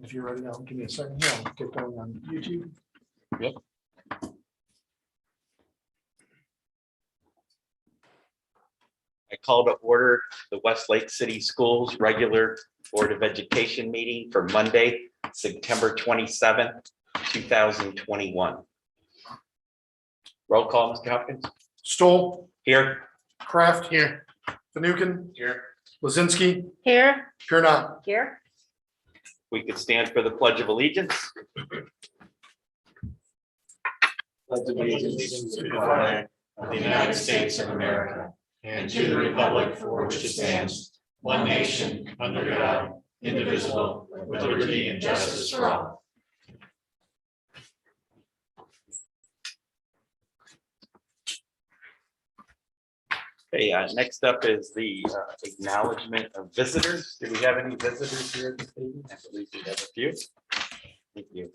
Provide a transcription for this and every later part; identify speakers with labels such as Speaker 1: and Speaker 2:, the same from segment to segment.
Speaker 1: If you're ready, give me a second here. I'll get going on YouTube.
Speaker 2: Yep. I call to order the Westlake City Schools regular Board of Education meeting for Monday, September 27th, 2021. Roll call, Mr. Hopkins.
Speaker 1: Stoll,
Speaker 2: Here.
Speaker 1: Kraft here, Fanukin,
Speaker 2: Here.
Speaker 1: Lizinski,
Speaker 3: Here.
Speaker 1: here not.
Speaker 3: Here.
Speaker 2: We could stand for the Pledge of Allegiance.
Speaker 4: Pledge allegiance to the flag of the United States of America and to the republic for which it stands, one nation, under God, indivisible, with liberty and justice for all.
Speaker 2: Okay, next up is the acknowledgement of visitors. Do we have any visitors here this evening? I believe we have a few. Thank you.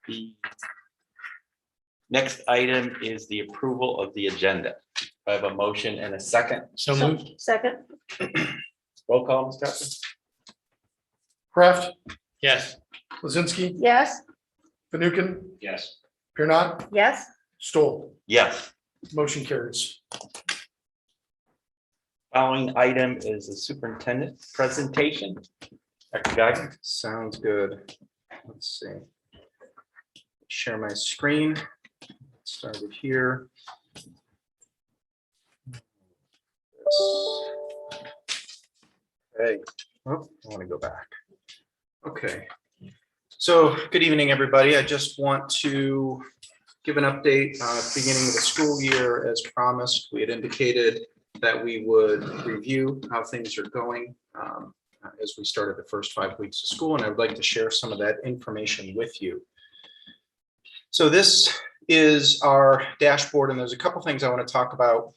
Speaker 2: The next item is the approval of the agenda. I have a motion and a second.
Speaker 4: So moved.
Speaker 3: Second.
Speaker 2: Roll call, Mr. Hopkins.
Speaker 1: Kraft,
Speaker 4: Yes.
Speaker 1: Lizinski,
Speaker 3: Yes.
Speaker 1: Fanukin,
Speaker 4: Yes.
Speaker 1: here not.
Speaker 3: Yes.
Speaker 1: Stoll,
Speaker 2: Yes.
Speaker 1: motion carries.
Speaker 2: Following item is the superintendent presentation. Dr. Geiger.
Speaker 5: Sounds good. Let's see. Share my screen. Started here. Okay. Oh, I want to go back. Okay. So good evening, everybody. I just want to give an update at the beginning of the school year. As promised, we had indicated that we would review how things are going as we started the first 5 weeks of school, and I would like to share some of that information with you. So this is our dashboard, and there's a couple things I want to talk about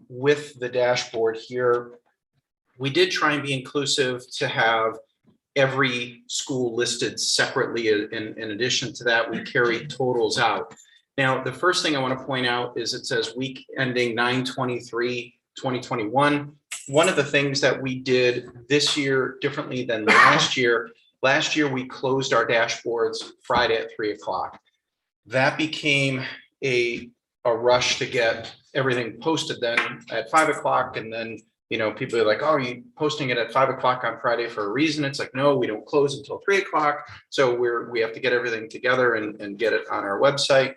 Speaker 5: with the dashboard here. We did try and be inclusive to have every school listed separately. In addition to that, we carry totals out. Now, the first thing I want to point out is it says week ending 9/23/2021. One of the things that we did this year differently than last year we closed our dashboards Friday at 3 o'clock. That became a rush to get everything posted then at 5 o'clock. And then, you know, people are like, oh, are you posting it at 5 o'clock on Friday for a reason? It's like, no, we don't close until 3 o'clock. So we have to get everything together and get it on our website.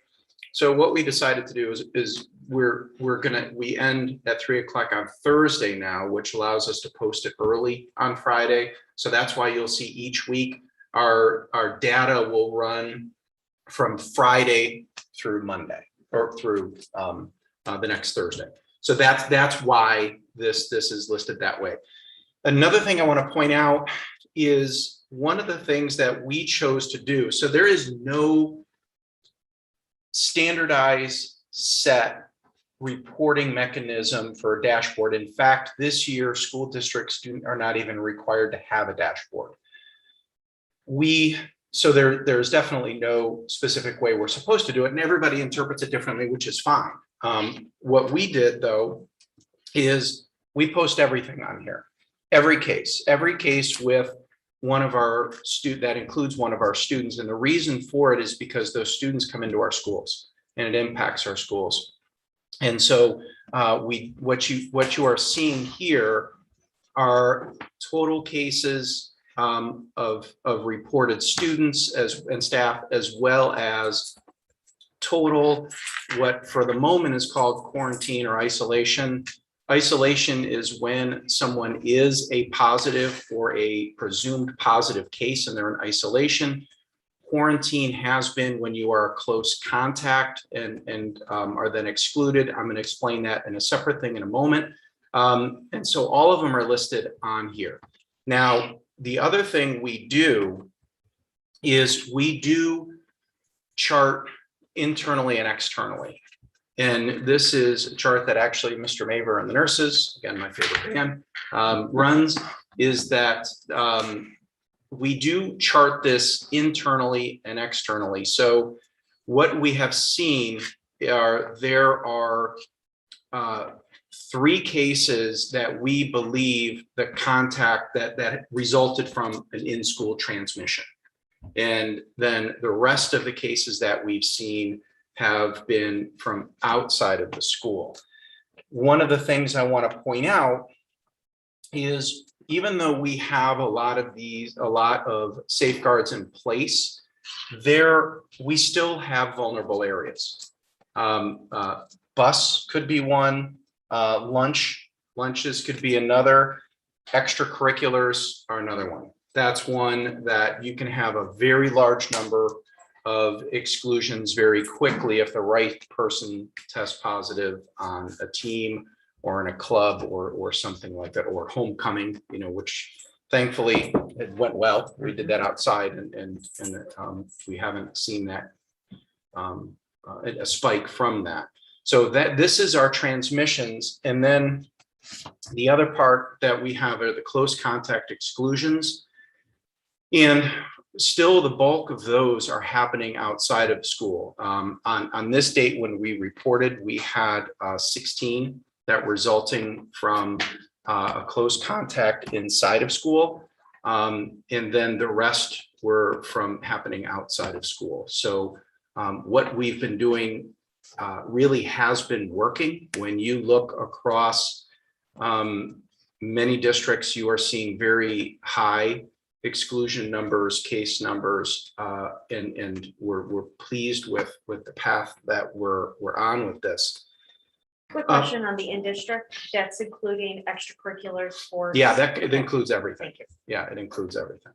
Speaker 5: So what we decided to do is we end at 3 o'clock on Thursday now, which allows us to post it early on Friday. So that's why you'll see each week our data will run from Friday through Monday or through the next Thursday. So that's why this is listed that way. Another thing I want to point out is one of the things that we chose to do. So there is no standardized set reporting mechanism for a dashboard. In fact, this year, school districts are not even required to have a dashboard. So there's definitely no specific way we're supposed to do it, and everybody interprets it differently, which is fine. What we did though is we post everything on here, every case with one of our that includes one of our students, and the reason for it is because those students come into our schools and it impacts our schools. And so what you are seeing here are total cases of reported students and staff, as well as total what for the moment is called quarantine or isolation. Isolation is when someone is a positive or a presumed positive case and they're in isolation. Quarantine has been when you are a close contact and are then excluded. I'm going to explain that in a separate thing in a moment. And so all of them are listed on here. Now, the other thing we do is we do chart internally and externally. And this is a chart that actually Mr. Maver and the nurses, again, my favorite band, runs, is that we do chart this internally and externally. So what we have seen are there are 3 cases that we believe the contact that resulted from an in-school transmission. And then the rest of the cases that we've seen have been from outside of the school. One of the things I want to point out is even though we have a lot of safeguards in place, we still have vulnerable areas. Bus could be one, lunches could be another, extracurriculars are another one. That's one that you can have a very large number of exclusions very quickly if the right person tests positive on a team or in a club or something like that, or homecoming, which thankfully it went well. We did that outside and we haven't seen that a spike from that. So this is our transmissions. And then the other part that we have are the close contact exclusions. And still the bulk of those are happening outside of school. On this date, when we reported, we had 16 that resulting from a close contact inside of school. And then the rest were from happening outside of school. So what we've been doing really has been working. When you look across many districts, you are seeing very high exclusion numbers, case numbers, and we're pleased with the path that we're on with this.
Speaker 3: Quick question on the in-district, that's including extracurriculars for.
Speaker 5: Yeah, it includes everything.
Speaker 3: Thank you.
Speaker 5: Yeah, it includes everything.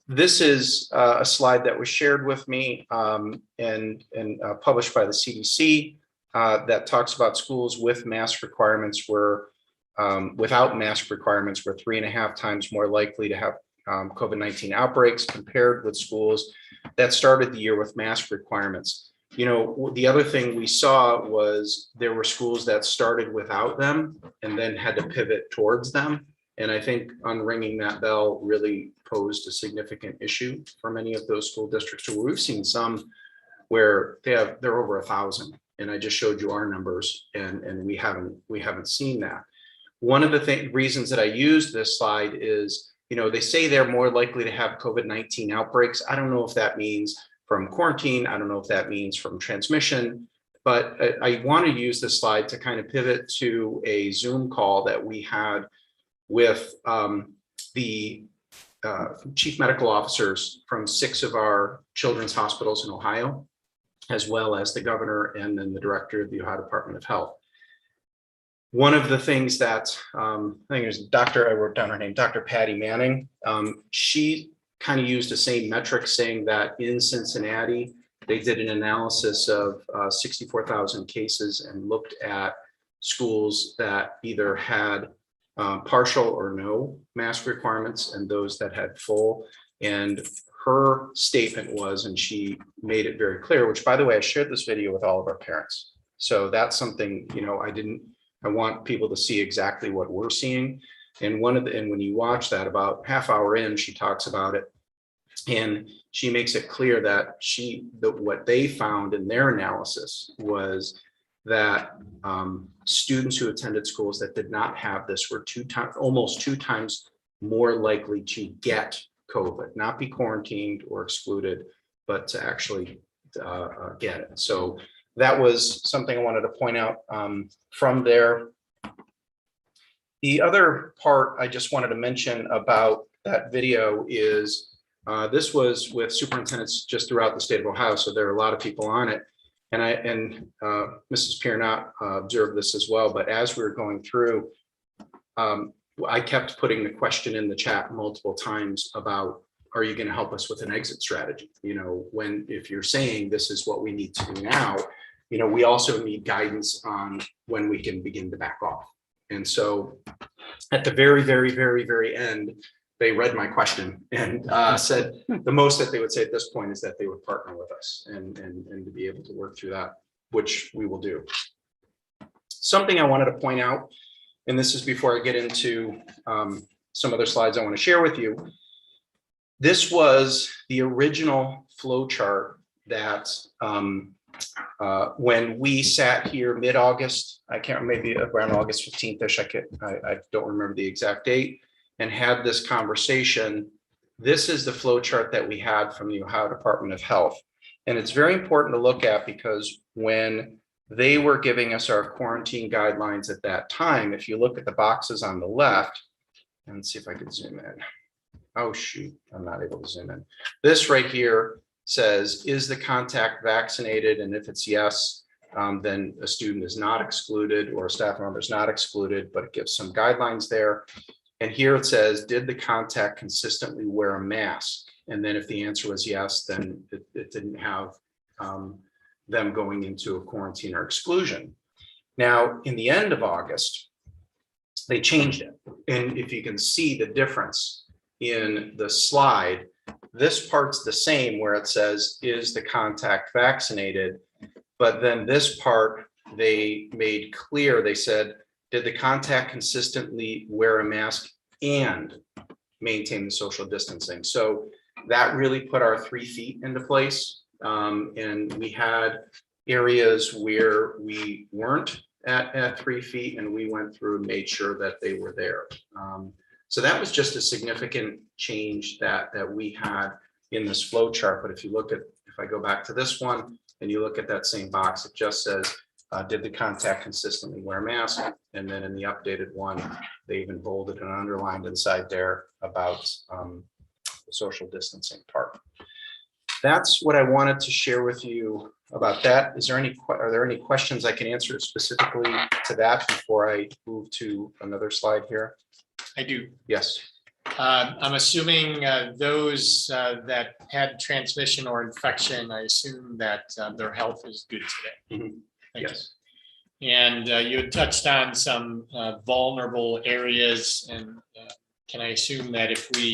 Speaker 5: This is a slide that was shared with me and published by the CDC that talks about schools with mask requirements without mask requirements were 3.5 times more likely to have COVID-19 outbreaks compared with schools that started the year with mask requirements. The other thing we saw was there were schools that started without them and then had to pivot towards them. And I think unringing that bell really posed a significant issue for many of those school districts. So we've seen some where they're over 1,000, and I just showed you our numbers, and we haven't seen that. One of the reasons that I use this slide is, they say they're more likely to have COVID-19 outbreaks. I don't know if that means from quarantine. I don't know if that means from transmission, but I want to use this slide to kind of pivot to a Zoom call that we had with the chief medical officers from 6 of our children's hospitals in Ohio, as well as the governor and then the director of the Ohio Department of Health. One of the things that I think is I wrote down her name, Dr. Patty Manning. She kind of used the same metric, saying that in Cincinnati, they did an analysis of 64,000 cases and looked at schools that either had partial or no mask requirements and those that had full. And her statement was, and she made it very clear, which by the way, I shared this video with all of our parents. So that's something, I want people to see exactly what we're seeing. And when you watch that, about half hour in, she talks about it. And she makes it clear that what they found in their analysis was that students who attended schools that did not have this were almost 2 times more likely to get COVID, not be quarantined or excluded, but to actually get it. So that was something I wanted to point out from there. The other part I just wanted to mention about that video is this was with superintendents just throughout the state of Ohio, so there are a lot of people on it. And Mrs. Piernot observed this as well, but as we were going through, I kept putting the question in the chat multiple times about, are you going to help us with an exit strategy? If you're saying this is what we need to do now, we also need guidance on when we can begin to back off. And so at the very, very, very, very end, they read my question and said the most that they would say at this point is that they would partner with us and to be able to work through that, which we will do. Something I wanted to point out, and this is before I get into some other slides I want to share with you. This was the original flow chart that When we sat here mid-August, I can't, maybe around August 15th-ish, I don't remember the exact date, and had this conversation, this is the flow chart that we had from the Ohio Department of Health. And it's very important to look at because when they were giving us our quarantine guidelines at that time, if you look at the boxes on the left, and let's see if I can zoom in. Oh, shoot, I'm not able to zoom in. This right here says, is the contact vaccinated? And if it's yes, then a student is not excluded or a staff member is not excluded, but it gives some guidelines there. And here it says, did the contact consistently wear a mask? And then if the answer was yes, then it didn't have them going into a quarantine or exclusion. Now, in the end of August, they changed it. And if you can see the difference in the slide, this part's the same where it says, is the contact vaccinated? But then this part, they made clear, they said, did the contact consistently wear a mask and maintain the social distancing? So that really put our 3 feet into place. And we had areas where we weren't at 3 feet, and we went through and made sure that they were there. So that was just a significant change that we had in this flow chart. But if you look at, if I go back to this one and you look at that same box, it just says, did the contact consistently wear a mask? And then in the updated one, they even bolded and underlined inside there about the social distancing part. That's what I wanted to share with you about that. Are there any questions I can answer specifically to that before I move to another slide here?
Speaker 4: I do.
Speaker 5: Yes.
Speaker 4: I'm assuming those that had transmission or infection, I assume that their health is good today.
Speaker 5: Mhm.
Speaker 4: Thank you.
Speaker 5: Yes.
Speaker 4: And you had touched on some vulnerable areas, and can I assume that if we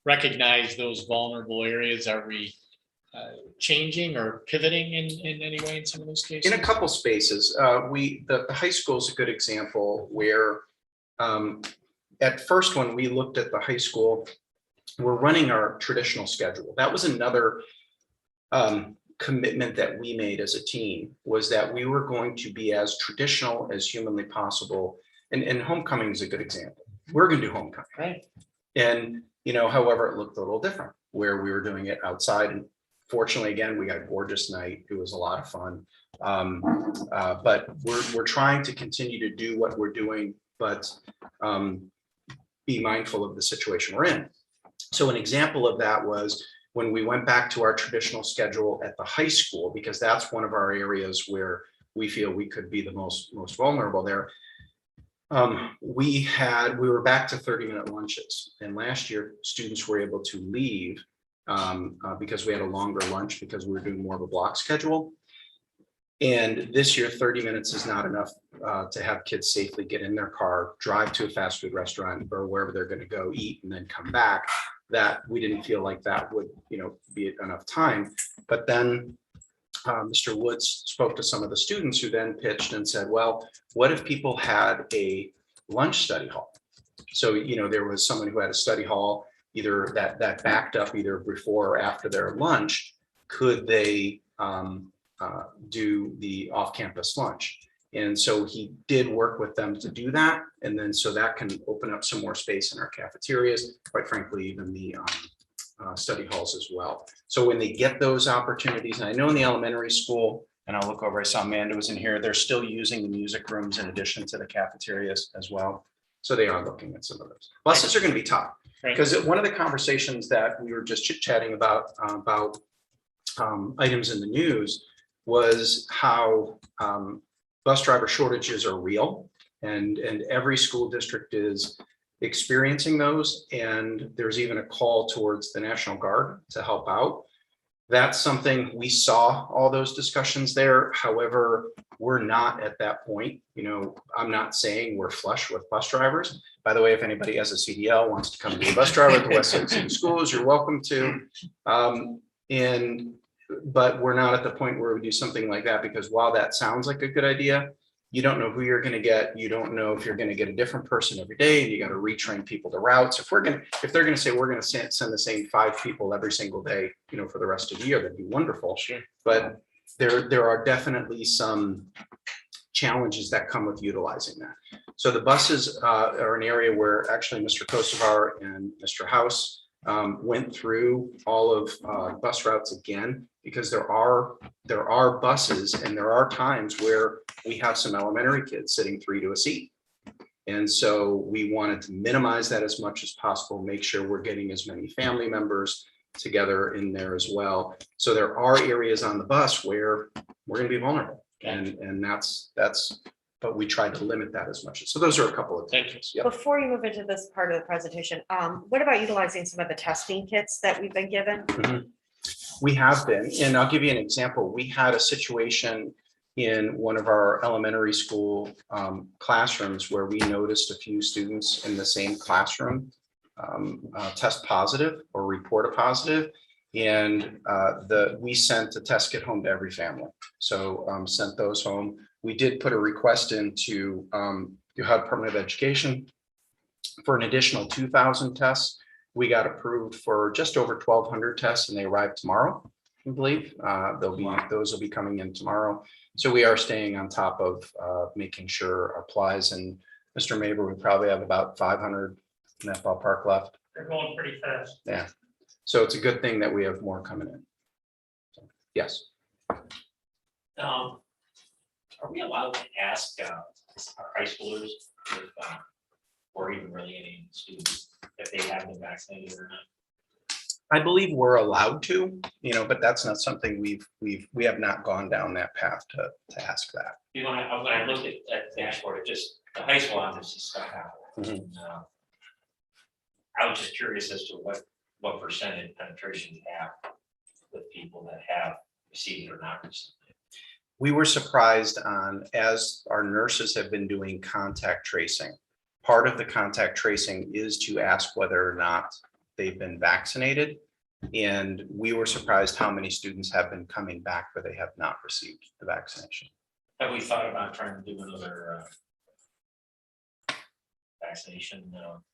Speaker 4: recognize those vulnerable areas, are we changing or pivoting in any way in some of those cases?
Speaker 5: In a couple spaces, the high school is a good example where at first when we looked at the high school, we're running our traditional schedule. That was another commitment that we made as a team, was that we were going to be as traditional as humanly possible. And homecoming is a good example. We're going to do homecoming.
Speaker 4: Right.
Speaker 5: And, however, it looked a little different where we were doing it outside. And fortunately, again, we got a gorgeous night. It was a lot of fun. But we're trying to continue to do what we're doing, but be mindful of the situation we're in. So an example of that was when we went back to our traditional schedule at the high school, because that's one of our areas where we feel we could be the most vulnerable there. We were back to 30-minute lunches, and last year students were able to leave because we had a longer lunch because we were doing more of a block schedule. And this year, 30 minutes is not enough to have kids safely get in their car, drive to a fast food restaurant or wherever they're going to go eat and then come back. That we didn't feel like that would, be enough time. But then Mr. Woods spoke to some of the students who then pitched and said, well, what if people had a lunch study hall? So, there was someone who had a study hall, either that backed up either before or after their lunch. Could they do the off-campus lunch? And so he did work with them to do that. And then so that can open up some more space in our cafeterias, quite frankly, even the study halls as well. So when they get those opportunities, and I know in the elementary school, and I'll look over, I saw Amanda was in here, they're still using the music rooms in addition to the cafeterias as well. So they are looking at some of those. Buses are going to be tough, because one of the conversations that we were just chit-chatting about items in the news was how bus driver shortages are real, and every school district is experiencing those. And there's even a call towards the National Guard to help out. That's something we saw all those discussions there. However, we're not at that point. I'm not saying we're flush with bus drivers. By the way, if anybody has a CDL, wants to come be a bus driver at the Westlake City Schools, you're welcome to. But we're not at the point where we do something like that, because while that sounds like a good idea, you don't know who you're going to get. You don't know if you're going to get a different person every day, and you got to retrain people to routes. If they're going to say we're going to send the same 5 people every single day, for the rest of the year, that'd be wonderful.
Speaker 2: Sure.
Speaker 5: But there are definitely some challenges that come with utilizing that. So the buses are an area where actually Mr. Kosovar and Mr. House went through all of bus routes again, because there are buses and there are times where we have some elementary kids sitting 3 to a seat. And so we wanted to minimize that as much as possible, make sure we're getting as many family members together in there as well. So there are areas on the bus where we're going to be vulnerable, and that's, but we tried to limit that as much. So those are a couple of things. Yep.
Speaker 3: Before you move into this part of the presentation, what about utilizing some of the testing kits that we've been given?
Speaker 5: We have been, and I'll give you an example. We had a situation in one of our elementary school classrooms where we noticed a few students in the same classroom test positive or report a positive. And we sent a test kit home to every family. So sent those home. We did put a request into the Ohio Department of Education for an additional 2,000 tests. We got approved for just over 1,200 tests, and they arrive tomorrow, I believe. Those will be coming in tomorrow. So we are staying on top of making sure our applies. And Mr. Maber, we probably have about 500 in that ballpark left.
Speaker 4: They're going pretty fast.
Speaker 5: Yeah. So it's a good thing that we have more coming in. So, yes.
Speaker 4: Are we allowed to ask our high schoolers if, or even really any students if they have been vaccinated or not?
Speaker 5: I believe we're allowed to, but that's not something we have not gone down that path to ask that.
Speaker 4: You know, when I looked at the dashboard, it just, the high school obviously stuck out.
Speaker 5: Mhm.
Speaker 4: And, I was just curious as to what percentage penetration you have with people that have received it or not received it.
Speaker 5: We were surprised as our nurses have been doing contact tracing. Part of the contact tracing is to ask whether or not they've been vaccinated. And we were surprised how many students have been coming back where they have not received the vaccination.
Speaker 4: Have we thought about trying to do another vaccination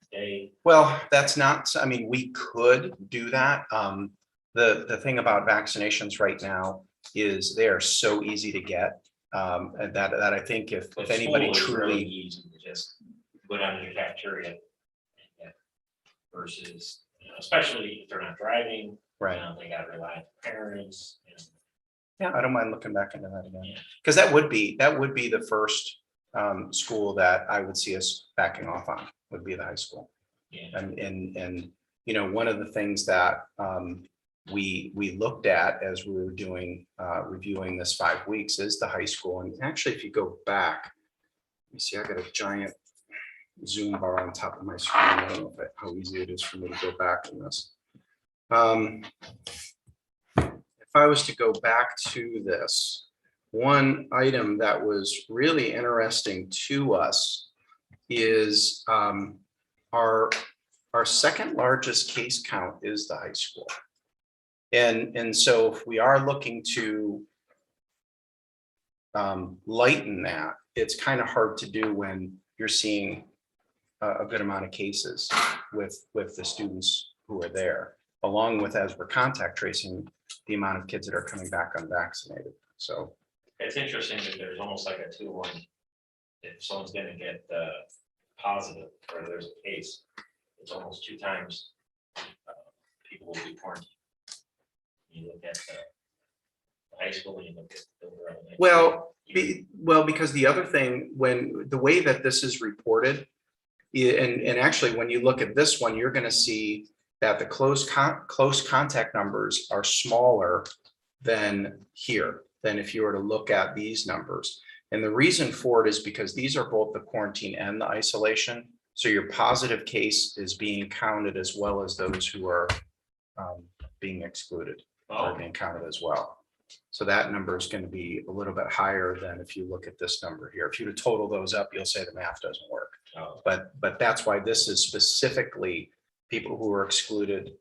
Speaker 4: day?
Speaker 5: Well, that's not, we could do that. The thing about vaccinations right now is they are so easy to get. And that I think if anybody
Speaker 4: School is really
Speaker 5: truly,
Speaker 4: easy to just go down to the cafeteria and get versus, especially if they're not driving,
Speaker 5: right.
Speaker 4: they gotta rely on parents.
Speaker 5: Yeah, I don't mind looking back into that again.
Speaker 4: Yeah.
Speaker 5: Because that would be the first school that I would see us backing off on, would be the high school.
Speaker 4: Yeah.
Speaker 5: And one of the things that we looked at as we were doing reviewing this 5 weeks is the high school. And actually, if you go back, you see, I got a giant Zoom bar on top of my screen. I don't know how easy it is for me to go back in this. If I was to go back to this, one item that was really interesting to us is our second largest case count is the high school. And so if we are looking to lighten that, it's kind of hard to do when you're seeing a good amount of cases with the students who are there, along with, as we're contact tracing, the amount of kids that are coming back unvaccinated. So
Speaker 4: It's interesting that there's almost like a 2-1. If someone's gonna get positive or there's a case, it's almost 2 times people will be quarantined. You look at the high school, you look at the elementary.
Speaker 5: well, because the other thing, when the way that this is reported, and actually when you look at this one, you're going to see that the close contact numbers are smaller than here, than if you were to look at these numbers. And the reason for it is because these are both the quarantine and the isolation. So your positive case is being counted as well as those who are being excluded are being counted as well. So that number is going to be a little bit higher than if you look at this number here. If you were to total those up, you'll say the math doesn't work. But that's why this is specifically people who are excluded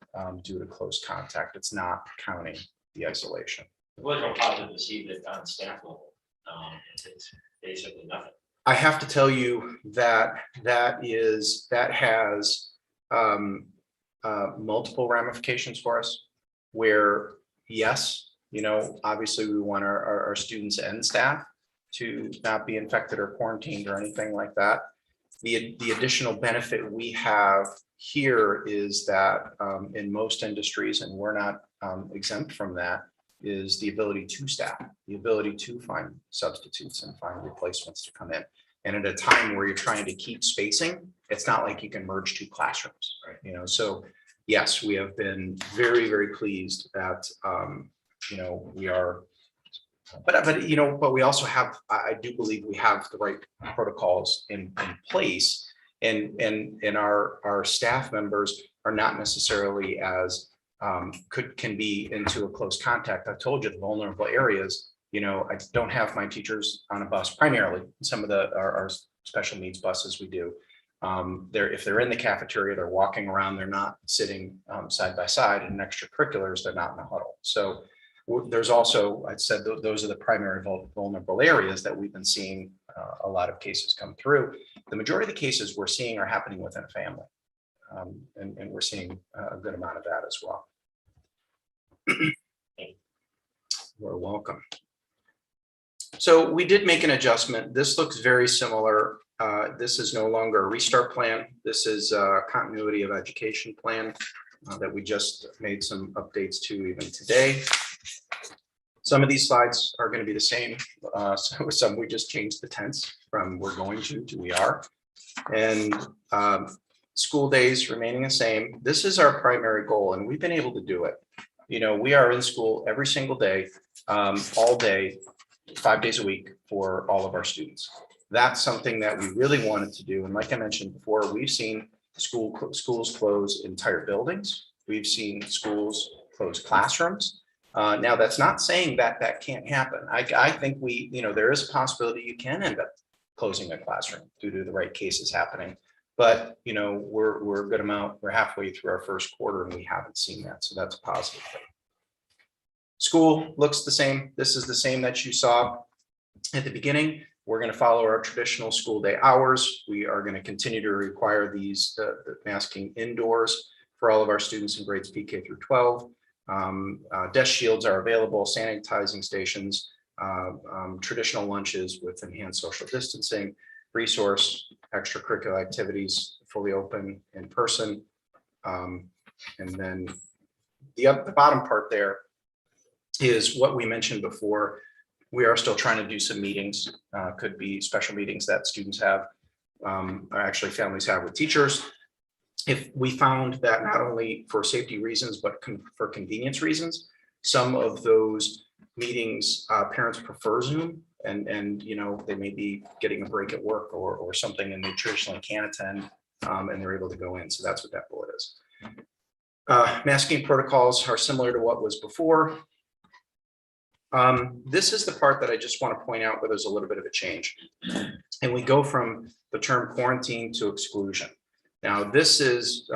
Speaker 5: due to close contact. It's not counting the isolation.
Speaker 4: It was real positive to see that on staff level. It's basically nothing.
Speaker 5: I have to tell you that has multiple ramifications for us, where yes, Obviously we want our students and staff to not be infected or quarantined or anything like that. The additional benefit we have here is that in most industries, and we're not exempt from that, is the ability to staff, the ability to find substitutes and find replacements to come in. And at a time where you're trying to keep spacing, it's not like you can merge two classrooms, right? So yes, we have been very, very pleased that, we are, but we also have, I do believe we have the right protocols in place, and our staff members are not necessarily as can be into a close contact. I've told you the vulnerable areas, I don't have my teachers on a bus primarily. Some of our special needs buses we do. If they're in the cafeteria, they're walking around, they're not sitting side by side, and in extracurriculars, they're not in a huddle. So there's also, I said, those are the primary vulnerable areas that we've been seeing a lot of cases come through. The majority of the cases we're seeing are happening within a family. And we're seeing a good amount of that as well. You're welcome. So we did make an adjustment. This looks very similar. This is no longer a restart plan. This is a continuity of education plan that we just made some updates to even today. Some of these slides are going to be the same. So some we just changed the tense from we're going to we are. And school days remaining the same. This is our primary goal, and we've been able to do it. We are in school every single day, all day, 5 days a week for all of our students. That's something that we really wanted to do. And like I mentioned before, we've seen schools close entire buildings. We've seen schools close classrooms. Now, that's not saying that can't happen. I think there is a possibility you can end up closing a classroom due to the right cases happening. But, we're a good amount. We're halfway through our first quarter and we haven't seen that. So that's a positive thing. School looks the same. This is the same that you saw at the beginning. We're going to follow our traditional school day hours. We are going to continue to require the masking indoors for all of our students in grades PK through 12. Desk shields are available, sanitizing stations, traditional lunches with enhanced social distancing, resource, extracurricular activities fully open in person. And then the bottom part there is what we mentioned before. We are still trying to do some meetings, could be special meetings that students have, or actually families have with teachers. If we found that not only for safety reasons, but for convenience reasons, some of those meetings, parents prefer Zoom and they may be getting a break at work or something and they traditionally can't attend and they're able to go in. So that's what that bullet is. Masking protocols are similar to what was before. This is the part that I just want to point out where there's a little bit of a change. And we go from the term quarantine to exclusion. Now, this is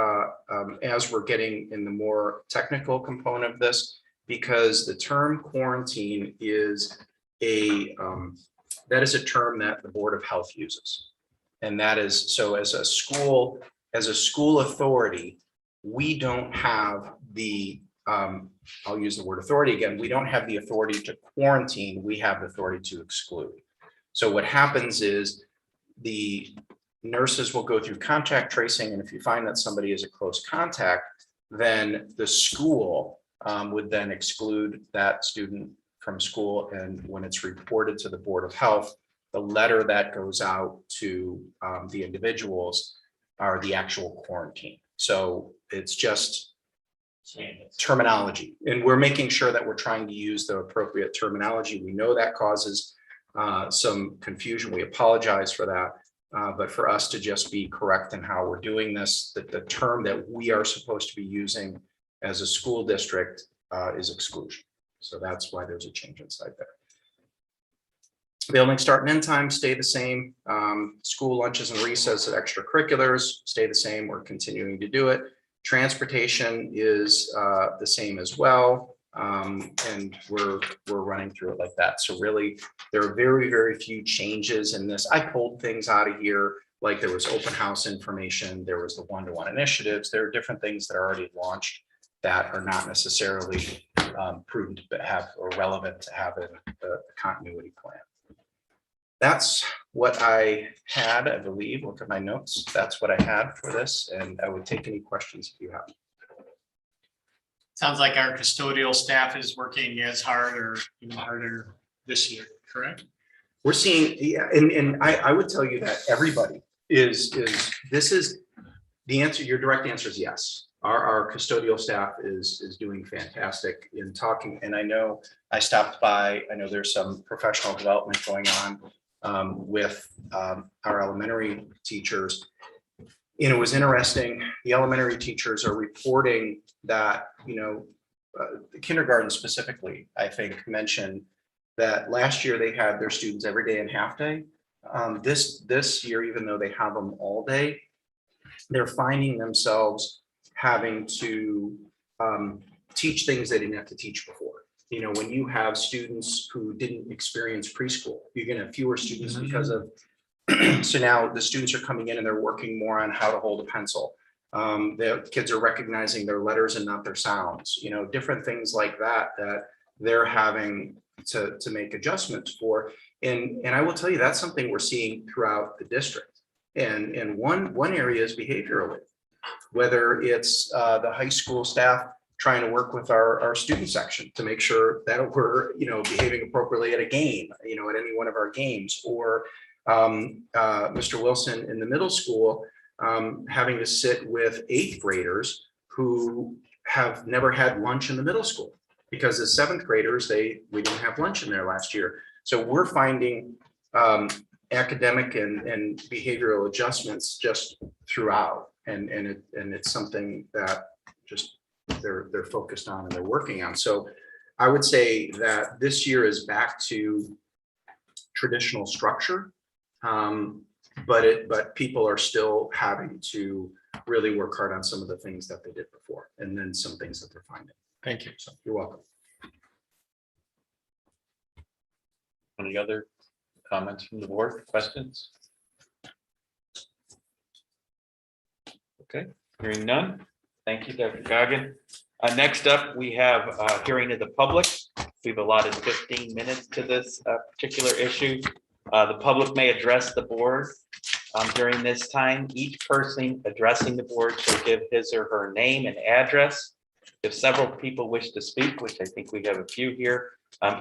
Speaker 5: as we're getting in the more technical component of this, because the term quarantine is that is a term that the Board of Health uses. And that is, so as a school authority, we don't have the, I'll use the word authority again, we don't have the authority to quarantine, we have the authority to exclude. So what happens is the nurses will go through contact tracing, and if you find that somebody is a close contact, then the school would then exclude that student from school. And when it's reported to the Board of Health, the letter that goes out to the individuals are the actual quarantine. So it's just terminology, and we're making sure that we're trying to use the appropriate terminology. We know that causes some confusion. We apologize for that, but for us to just be correct in how we're doing this, that the term that we are supposed to be using as a school district is exclusion. So that's why there's a change inside there. Building start and end time stay the same. School lunches and recess and extracurriculars stay the same. We're continuing to do it. Transportation is the same as well. And we're running through it like that. So really, there are very, very few changes in this. I pulled things out of here, like there was open house information, there was the one-to-one initiatives, there are different things that are already launched that are not necessarily prudent but have or relevant to have in the continuity plan. That's what I had, I believe. Look at my notes. That's what I had for this, and I would take any questions if you have.
Speaker 4: Sounds like our custodial staff is working as hard or even harder this year, correct?
Speaker 5: We're seeing, yeah, and I would tell you that everybody is this is the answer. Your direct answer is yes. Our custodial staff is doing fantastic in talking. And I know I stopped by, I know there's some professional development going on with our elementary teachers. And it was interesting. The elementary teachers are reporting that, the kindergarten specifically, I think, mentioned that last year they had their students every day and half day. This year, even though they have them all day, they're finding themselves having to teach things they didn't have to teach before. When you have students who didn't experience preschool, you're going to have fewer students because of, so now the students are coming in and they're working more on how to hold a pencil. The kids are recognizing their letters and not their sounds, different things like that they're having to make adjustments for. And I will tell you, that's something we're seeing throughout the district. And one area is behaviorally, whether it's the high school staff trying to work with our student section to make sure that we're, behaving appropriately at a game, at any one of our games, or Mr. Wilson in the middle school having to sit with 8th graders who have never had lunch in the middle school because as 7th graders, we didn't have lunch in there last year. So we're finding academic and behavioral adjustments just throughout. And it's something that just they're focused on and they're working on. So I would say that this year is back to traditional structure, but people are still having to really work hard on some of the things that they did before, and then some things that they're finding.
Speaker 1: Thank you.
Speaker 5: So you're welcome.
Speaker 2: Any other comments from the board, questions? Okay, hearing none. Thank you, Dr. Goggin. Next up, we have a hearing of the public. We've allotted 15 minutes to this particular issue. The public may address the board during this time. Each person addressing the board shall give his or her name and address. If several people wish to speak, which I think we have a few here,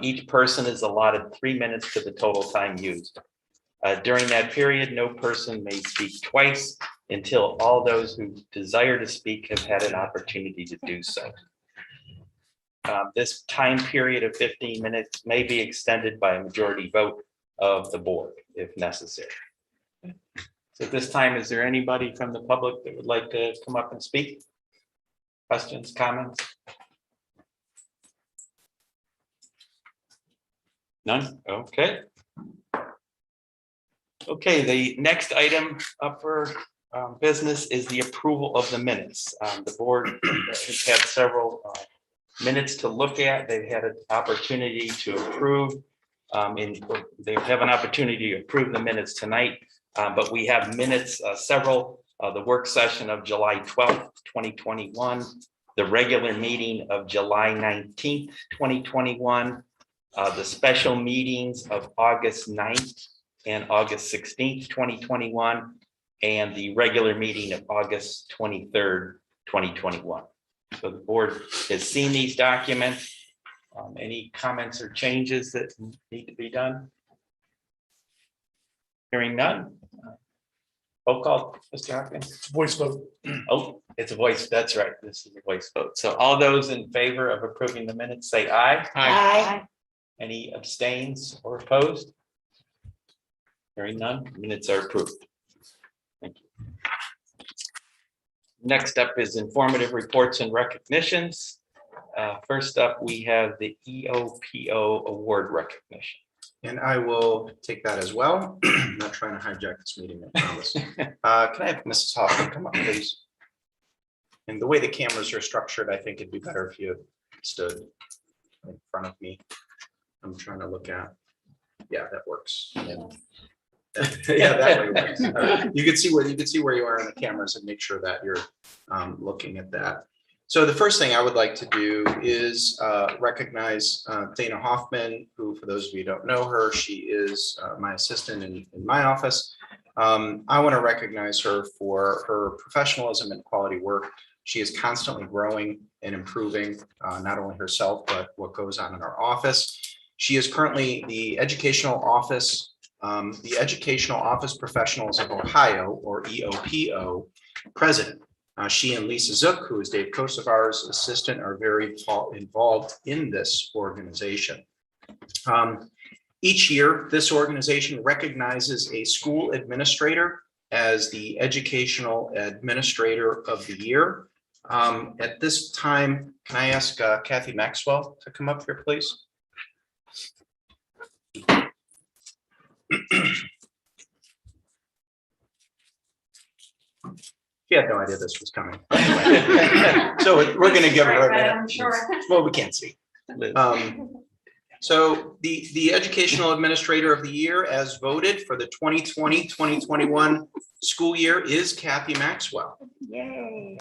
Speaker 2: each person is allotted 3 minutes to the total time used. During that period, no person may speak twice until all those who desire to speak have had an opportunity to do so. This time period of 15 minutes may be extended by a majority vote of the board if necessary. So at this time, is there anybody from the public that would like to come up and speak? Questions, comments? None? Okay. Okay, the next item up for business is the approval of the minutes. The board has had several minutes to look at. They've had an opportunity to approve. They have an opportunity to approve the minutes tonight, but we have minutes, several, the work session of July 12th, 2021, the regular meeting of July 19th, 2021, the special meetings of August 9th and August 16th, 2021, and the regular meeting of August 23rd, 2021. So the board has seen these documents. Any comments or changes that need to be done? Hearing none. Roll call, Mr. Hopkins.
Speaker 1: Voice vote.
Speaker 2: Oh, it's a voice. That's right. This is a voice vote. So all those in favor of approving the minutes, say aye.
Speaker 3: Aye.
Speaker 2: Any abstains or opposed? Hearing none, minutes are approved. Thank you. Next up is informative reports and recognitions. First up, we have the Eopo award recognition.
Speaker 5: And I will take that as well. I'm not trying to hijack this meeting, I promise. Can I have Mrs. Hoffman come up, please? And the way the cameras are structured, I think it'd be better if you stood in front of me. I'm trying to look at, yeah, that works. Yeah, that way works. You can see where you are on the cameras and make sure that you're looking at that. So the first thing I would like to do is recognize Dana Hoffman, who, for those of you who don't know her, she is my assistant in my office. I want to recognize her for her professionalism and quality work. She is constantly growing and improving, not only herself, but what goes on in our office. She is currently the Educational Office Professionals of Ohio, or EOPO, president. She and Lisa Zook, who is Dave Kosovar's assistant, are very involved in this organization. Each year, this organization recognizes a school administrator as the Educational Administrator of the Year. At this time, can I ask Kathy Maxwell to come up here, please? She had no idea this was coming. So we're going to give her a minute.
Speaker 3: I'm sure.
Speaker 5: Well, we can't see. So the Educational Administrator of the Year, as voted for the 2020-2021 school year, is Kathy Maxwell.
Speaker 3: Yay.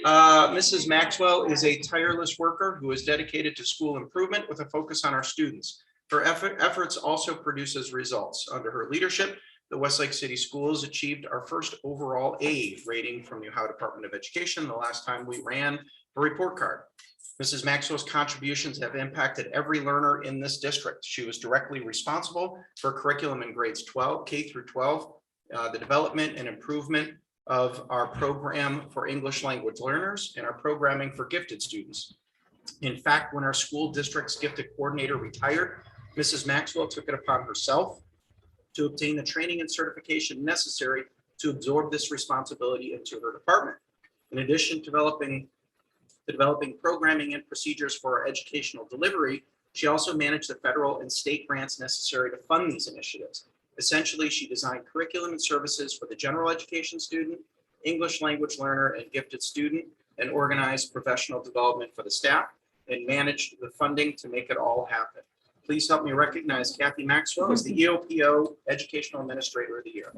Speaker 5: Mrs. Maxwell is a tireless worker who is dedicated to school improvement with a focus on our students. Her efforts also produces results. Under her leadership, the Westlake City Schools achieved our first overall A rating from the Ohio Department of Education the last time we ran a report card. Mrs. Maxwell's contributions have impacted every learner in this district. She was directly responsible for curriculum in grades 12, K through 12, the development and improvement of our program for English language learners and our programming for gifted students. In fact, when our school district's gifted coordinator retired, Mrs. Maxwell took it upon herself to obtain the training and certification necessary to absorb this responsibility into her department. In addition to developing programming and procedures for our educational delivery, she also managed the federal and state grants necessary to fund these initiatives. Essentially, she designed curriculum and services for the general education student, English language learner, and gifted student, and organized professional development for the staff, and managed the funding to make it all happen. Please help me recognize Kathy Maxwell as the EOPO Educational Administrator of the Year.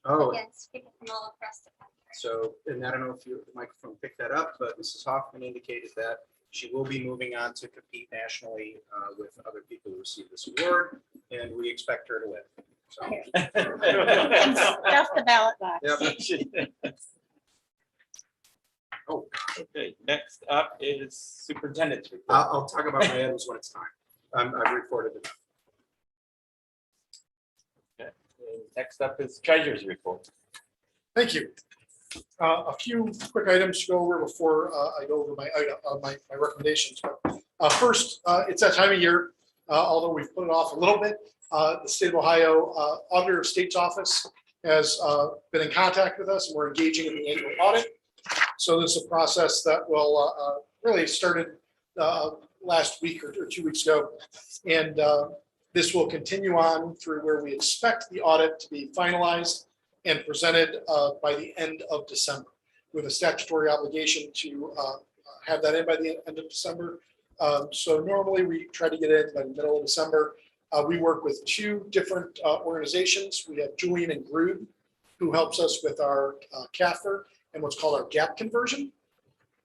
Speaker 5: Oh,
Speaker 6: Yes, people from all across the country.
Speaker 5: so, and I don't know if the microphone picked that up, but Mrs. Hoffman indicated that she will be moving on to compete nationally with other people who receive this award, and we expect her to win. So,
Speaker 6: Stuff the ballot box.
Speaker 5: yep. Oh,
Speaker 2: Okay, next up is Superintendent's report.
Speaker 5: I'll talk about my items when it's time. I've reported it.
Speaker 2: Okay, and next up is Treasurer's report.
Speaker 1: Thank you. A few quick items to go over before I go over my recommendations. First, it's that time of year, although we've put it off a little bit. The state of Ohio Auditor of State's Office has been in contact with us, and we're engaging in the annual audit. So this is a process that will really started last week or 2 weeks ago. And this will continue on through where we expect the audit to be finalized and presented by the end of December, with a statutory obligation to have that in by the end of December. So normally we try to get in by the middle of December. We work with two different organizations. We have Julian and Grube, who helps us with our CAFR and what's called our gap conversion.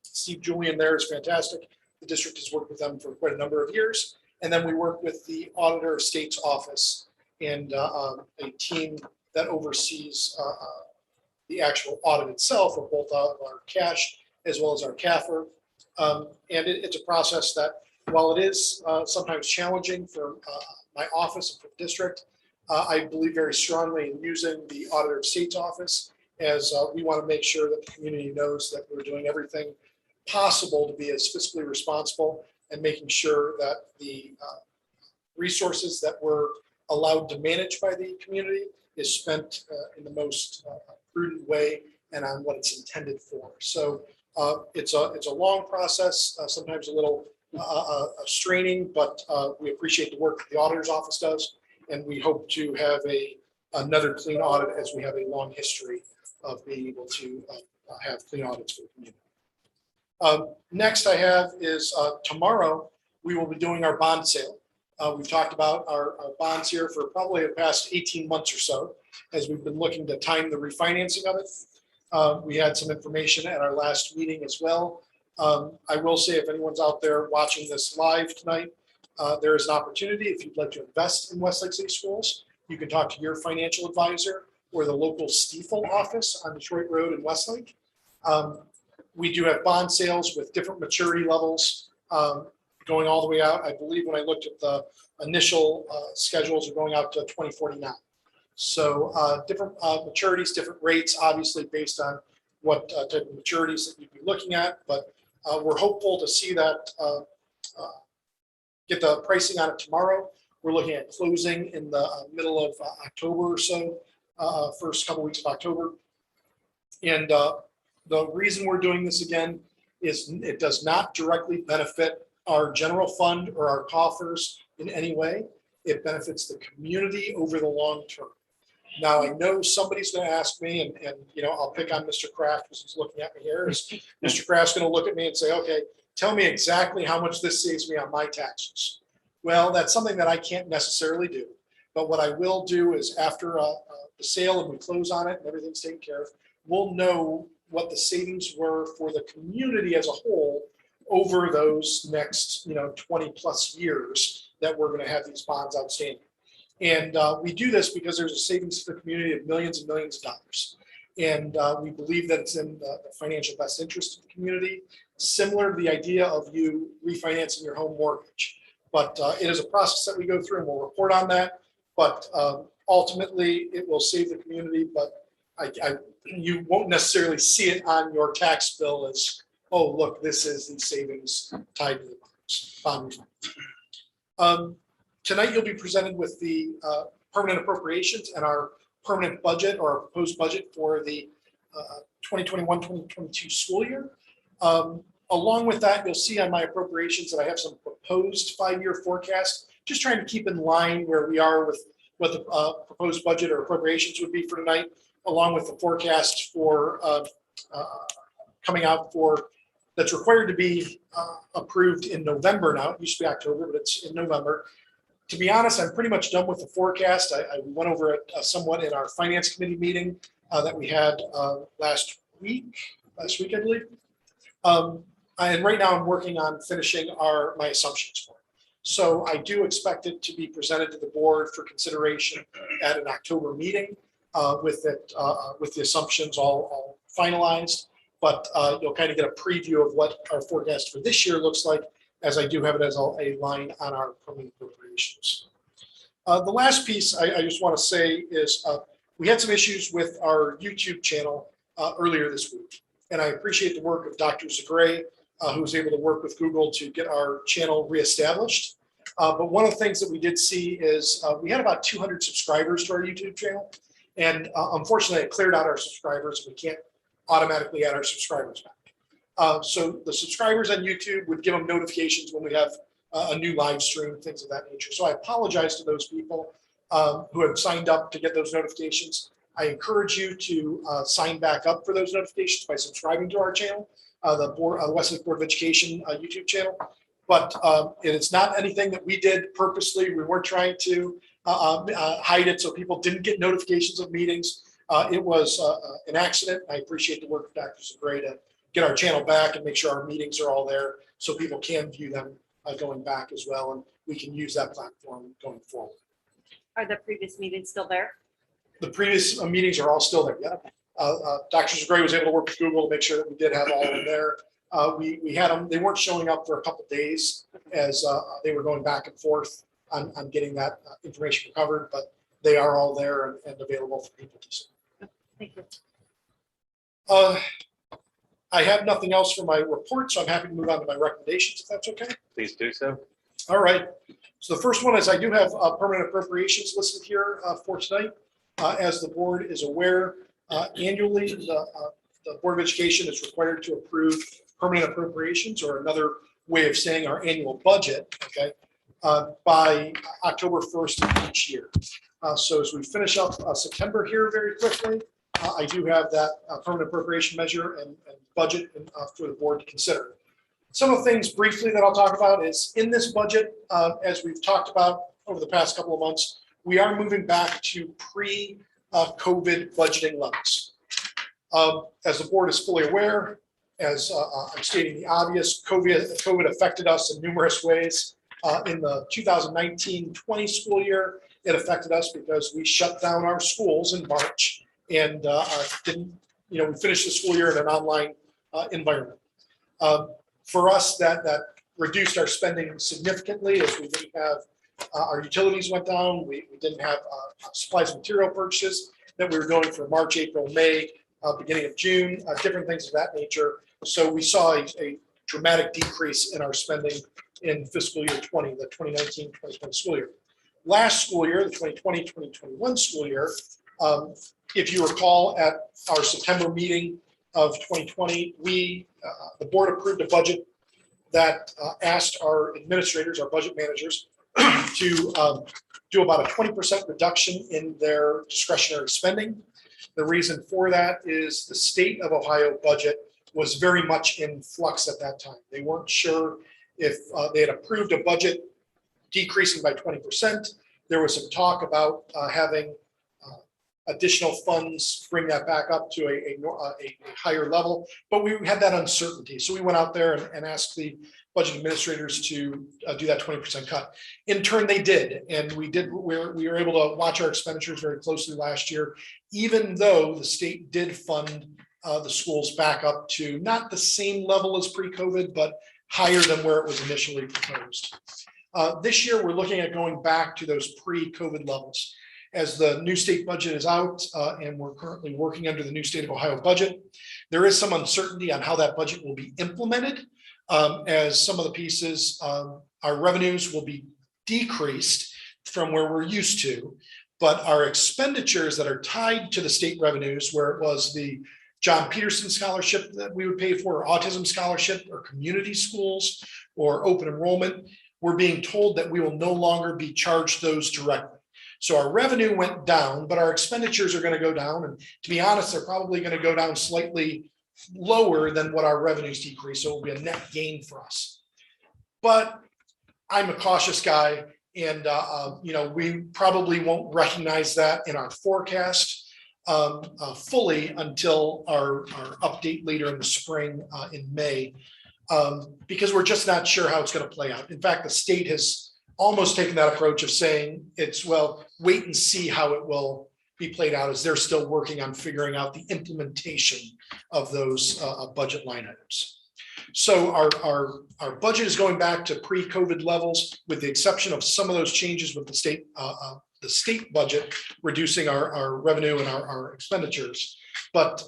Speaker 1: Steve Julian there is fantastic. The district has worked with them for quite a number of years. And then we work with the Auditor of State's Office and a team that oversees the actual audit itself of both our cash as well as our CAFR. And it's a process that, while it is sometimes challenging for my office and for the district, I believe very strongly in using the Auditor of State's Office, as we want to make sure that the community knows that we're doing everything possible to be as fiscally responsible and making sure that the resources that we're allowed to manage by the community is spent in the most prudent way and on what it's intended for. So it's a long process, sometimes a little straining, but we appreciate the work that the auditor's office does, and we hope to have another clean audit, as we have a long history of being able to have clean audits for the community. Next I have is tomorrow, we will be doing our bond sale. We've talked about our bonds here for probably the past 18 months or so, as we've been looking to time the refinancing of it. We had some information at our last meeting as well. I will say, if anyone's out there watching this live tonight, there is an opportunity. If you'd like to invest in Westlake City Schools, you can talk to your financial advisor or the local Stiefel office on Detroit Road in Westlake. We do have bond sales with different maturity levels going all the way out. I believe when I looked at the initial schedules are going out to 2049. So different maturities, different rates, obviously based on what type of maturities that you'd be looking at. But we're hopeful to see that get the pricing on it tomorrow. We're looking at closing in the middle of October or so, first couple weeks of October. And the reason we're doing this again is it does not directly benefit our general fund or our coffers in any way. It benefits the community over the long term. Now, I know somebody's going to ask me, and you know, I'll pick on Mr. Kraft because he's looking at me here. Mr. Kraft's going to look at me and say, okay, tell me exactly how much this saves me on my taxes. Well, that's something that I can't necessarily do. But what I will do is after the sale and we close on it and everything's taken care of, we'll know what the savings were for the community as a whole over those next 20 plus years that we're going to have these bonds outstanding. And we do this because there's a savings to the community of millions and millions of dollars. And we believe that it's in the financial best interest of the community, similar to the idea of you refinancing your home mortgage. But it is a process that we go through and we'll report on that. But ultimately, it will save the community. But you won't necessarily see it on your tax bill as, oh, look, this is the savings tied to the bond refund. Tonight, you'll be presented with the permanent appropriations and our permanent budget or our proposed budget for the 2021-2022 school year. Along with that, you'll see on my appropriations that I have some proposed 5-year forecast, just trying to keep in line where we are with what the proposed budget or appropriations would be for tonight, along with the forecast for coming out for that's required to be approved in November now. It used to be October, but it's in November. To be honest, I'm pretty much done with the forecast. I went over it somewhat in our finance committee meeting that we had last week, I believe. And right now I'm working on finishing my assumptions for it. So I do expect it to be presented to the board for consideration at an October meeting with the assumptions all finalized. But you'll kind of get a preview of what our forecast for this year looks like, as I do have it as a line on our permanent appropriations. The last piece I just want to say is we had some issues with our YouTube channel earlier this week. And I appreciate the work of Dr. Zagray, who was able to work with Google to get our channel reestablished. But one of the things that we did see is we had about 200 subscribers to our YouTube channel. And unfortunately, it cleared out our subscribers. We can't automatically add our subscribers back. So the subscribers on YouTube would give them notifications when we have a new live stream, things of that nature. So I apologize to those people who have signed up to get those notifications. I encourage you to sign back up for those notifications by subscribing to our channel, the Westlake Board of Education YouTube channel. But it's not anything that we did purposely. We weren't trying to hide it so people didn't get notifications of meetings. It was an accident. I appreciate the work of Dr. Zagray to get our channel back and make sure our meetings are all there so people can view them going back as well. And we can use that platform going forward.
Speaker 3: Are the previous meetings still there?
Speaker 1: The previous meetings are all still there. Yeah. Dr. Zagray was able to work with Google to make sure that we did have all in there. We had them, they weren't showing up for a couple of days as they were going back and forth on getting that information recovered, but they are all there and available for people to see.
Speaker 3: Thank you.
Speaker 1: I have nothing else for my report, so I'm happy to move on to my recommendations, if that's okay.
Speaker 2: Please do so.
Speaker 1: All right. So the first one is I do have permanent appropriations listed here for tonight. As the board is aware, annually, the Board of Education is required to approve permanent appropriations, or another way of saying our annual budget, okay, by October 1st of each year. So as we finish up September here very quickly, I do have that permanent appropriation measure and budget for the board to consider. Some of the things briefly that I'll talk about is in this budget, as we've talked about over the past couple of months, we are moving back to pre-COVID budgeting levels. As the board is fully aware, as I'm stating the obvious, COVID affected us in numerous ways. In the 2019-20 school year, it affected us because we shut down our schools in March and didn't, we finished the school year in an online environment. For us, that reduced our spending significantly as we didn't have, our utilities went down. We didn't have supplies and material purchases that we were doing for March, April, May, beginning of June, different things of that nature. So we saw a dramatic decrease in our spending in fiscal year 20, the 2019-2020 school year. Last school year, the 2020-2021 school year, if you recall at our September meeting of 2020, the board approved a budget that asked our administrators, our budget managers, to do about a 20% reduction in their discretionary spending. The reason for that is the state of Ohio budget was very much in flux at that time. They weren't sure if they had approved a budget decreasing by 20%. There was some talk about having additional funds, bring that back up to a higher level, but we had that uncertainty. So we went out there and asked the budget administrators to do that 20% cut. In turn, they did, and we were able to watch our expenditures very closely last year, even though the state did fund the schools back up to not the same level as pre-COVID, but higher than where it was initially proposed. This year, we're looking at going back to those pre-COVID levels. As the new state budget is out, and we're currently working under the new state of Ohio budget, there is some uncertainty on how that budget will be implemented. As some of the pieces, our revenues will be decreased from where we're used to, but our expenditures that are tied to the state revenues, where it was the John Peterson scholarship that we would pay for, or autism scholarship, or community schools, or open enrollment, we're being told that we will no longer be charged those directly. So our revenue went down, but our expenditures are going to go down. And to be honest, they're probably going to go down slightly lower than what our revenues decrease. So it will be a net gain for us. But I'm a cautious guy, and we probably won't recognize that in our forecast fully until our update later in the spring in May, because we're just not sure how it's going to play out. In fact, the state has almost taken that approach of saying wait and see how it will be played out, as they're still working on figuring out the implementation of those budget line items. So our budget is going back to pre-COVID levels, with the exception of some of those changes with the state budget reducing our revenue and our expenditures. But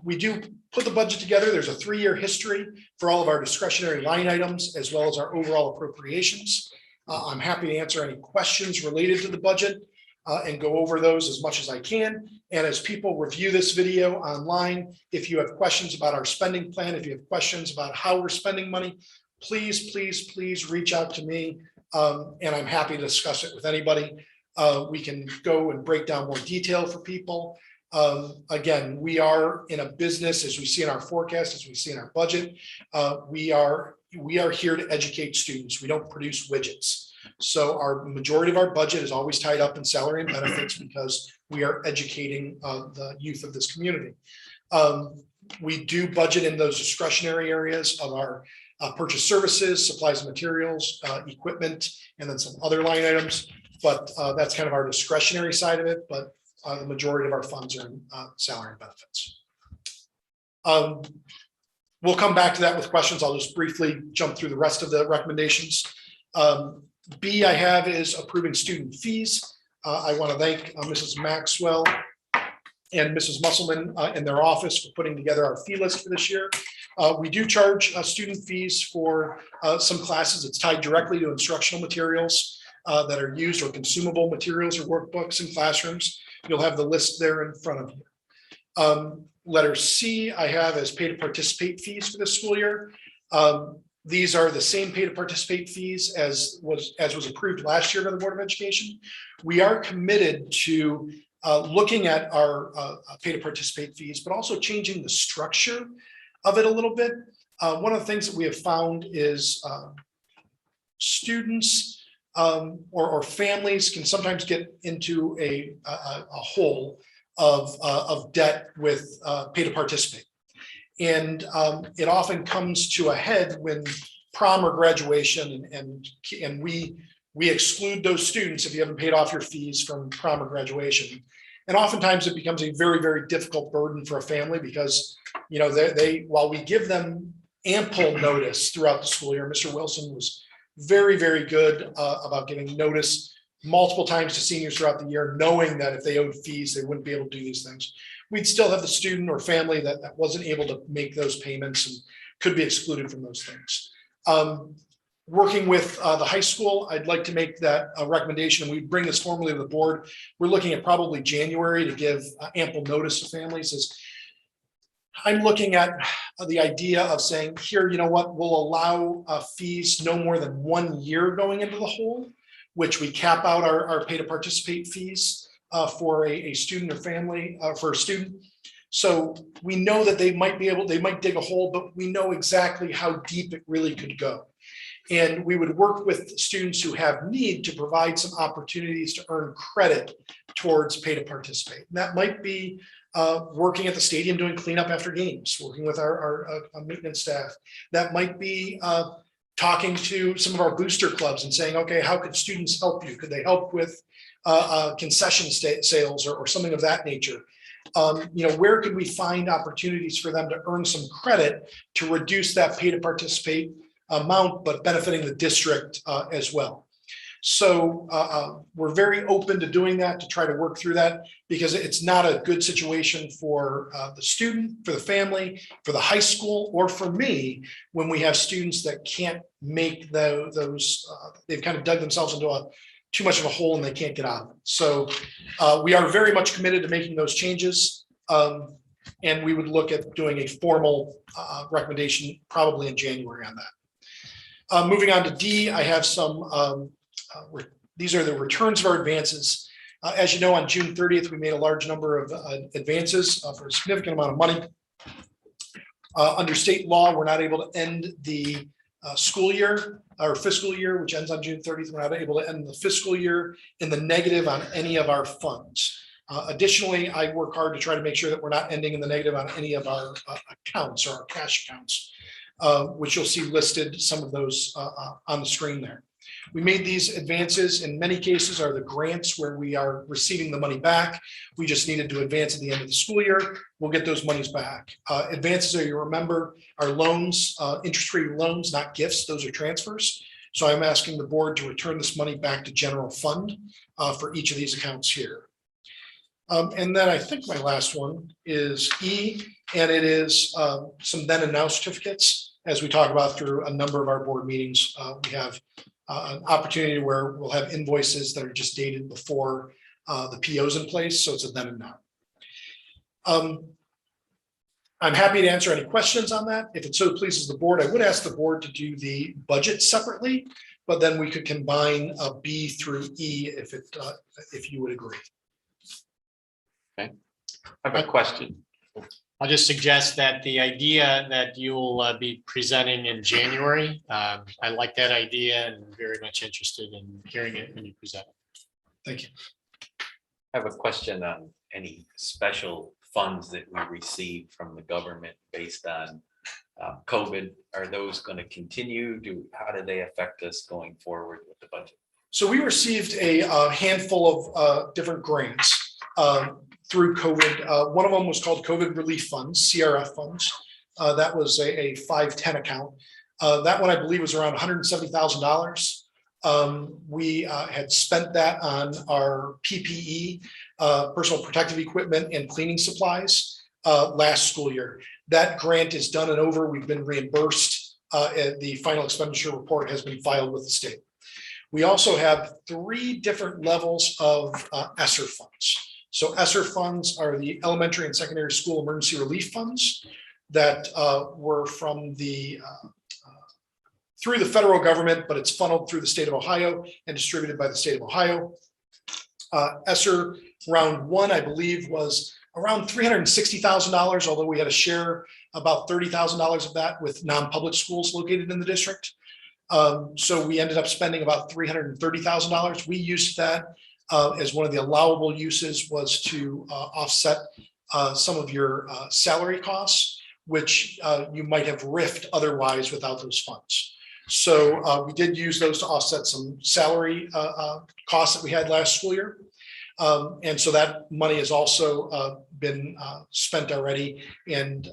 Speaker 1: we do put the budget together. There's a 3-year history for all of our discretionary line items, as well as our overall appropriations. I'm happy to answer any questions related to the budget and go over those as much as I can. And as people review this video online, if you have questions about our spending plan, if you have questions about how we're spending money, please reach out to me, and I'm happy to discuss it with anybody. We can go and break down more detail for people. Again, we are in a business, as we see in our forecast, as we see in our budget, we are here to educate students. We don't produce widgets. So our majority of our budget is always tied up in salary and benefits, because we are educating the youth of this community. We do budget in those discretionary areas of our purchase services, supplies and materials, equipment, and then some other line items. But that's kind of our discretionary side of it. But the majority of our funds are in salary and benefits. We'll come back to that with questions. I'll just briefly jump through the rest of the recommendations. B I have is approving student fees. I want to thank Mrs. Maxwell and Mrs. Musselman in their office for putting together our fee list for this year. We do charge student fees for some classes. It's tied directly to instructional materials that are used, or consumable materials or workbooks in classrooms. You'll have the list there in front of you. Letter C I have as pay to participate fees for this school year. These are the same pay to participate fees as was approved last year by the Board of Education. We are committed to looking at our pay to participate fees, but also changing the structure of it a little bit. One of the things that we have found is students or families can sometimes get into a hole of debt with pay to participate. And it often comes to a head when prom or graduation, and we exclude those students if you haven't paid off your fees from prom or graduation. And oftentimes it becomes a very, very difficult burden for a family because, you know, they while we give them ample notice throughout the school year, Mr. Wilson was very, very good about giving notice multiple times to seniors throughout the year, knowing that if they owed fees, they wouldn't be able to do these things. We'd still have the student or family that wasn't able to make those payments and could be excluded from those things. Working with the high school, I'd like to make that a recommendation, and we bring this formally to the board. We're looking at probably January to give ample notice to families. I'm looking at the idea of saying here, you know what, we'll allow fees no more than 1 year going into the hole, which we cap out our pay to participate fees for a student or family for a student. So we know that they might dig a hole, but we know exactly how deep it really could go. And we would work with students who have need to provide some opportunities to earn credit towards pay to participate. And that might be working at the stadium doing cleanup after games, working with our maintenance staff. That might be talking to some of our booster clubs and saying, okay, how could students help you? Could they help with concession sales or something of that nature? You know, where could we find opportunities for them to earn some credit to reduce that pay to participate amount, but benefiting the district as well. So we're very open to doing that, to try to work through that, because it's not a good situation for the student, for the family, for the high school, or for me, when we have students that can't make those, they've kind of dug themselves into too much of a hole and they can't get out of it. So we are very much committed to making those changes. And we would look at doing a formal recommendation probably in January on that. Moving on to D, I have some, these are the returns of our advances. As you know, on June 30th, we made a large number of advances for a significant amount of money. Under state law, we're not able to end the school year or fiscal year, which ends on June 30th. We're not able to end the fiscal year in the negative on any of our funds. Additionally, I work hard to try to make sure that we're not ending in the negative on any of our accounts or our cash accounts, which you'll see listed, some of those on the screen there. We made these advances. In many cases are the grants where we are receiving the money back. We just needed to advance at the end of the school year. We'll get those monies back. Advances, you remember, are loans, interest-free loans, not gifts. Those are transfers. So I'm asking the board to return this money back to general fund for each of these accounts here. And then I think my last one is E, and it is some then and now certificates. As we talk about through a number of our board meetings, we have an opportunity where we'll have invoices that are just dated before the PO's in place. So it's a then and now. I'm happy to answer any questions on that. If it so pleases the board, I would ask the board to do the budget separately, but then we could combine B through E if you would agree.
Speaker 2: Okay, I have a question.
Speaker 4: I'll just suggest that the idea that you'll be presenting in January, I like that idea and very much interested in hearing it when you present.
Speaker 1: Thank you.
Speaker 2: I have a question on any special funds that we receive from the government based on COVID. Are those going to continue? How do they affect us going forward with the budget?
Speaker 1: So we received a handful of different grants through COVID. One of them was called COVID Relief Funds, CRF funds. That was a 510 account. That one, I believe, was around $170,000. We had spent that on our PPE, personal protective equipment and cleaning supplies last school year. That grant is done and over. We've been reimbursed. The final expenditure report has been filed with the state. We also have 3 different levels of Esser Funds. So Esser Funds are the elementary and secondary school emergency relief funds that were from the through the federal government, but it's funneled through the state of Ohio and distributed by the state of Ohio. Esser round one, I believe, was around $360,000, although we had to share about $30,000 of that with non-public schools located in the district. So we ended up spending about $330,000. We used that as one of the allowable uses was to offset some of your salary costs, which you might have riffed otherwise without those funds. So we did use those to offset some salary costs that we had last school year. And so that money has also been spent already. And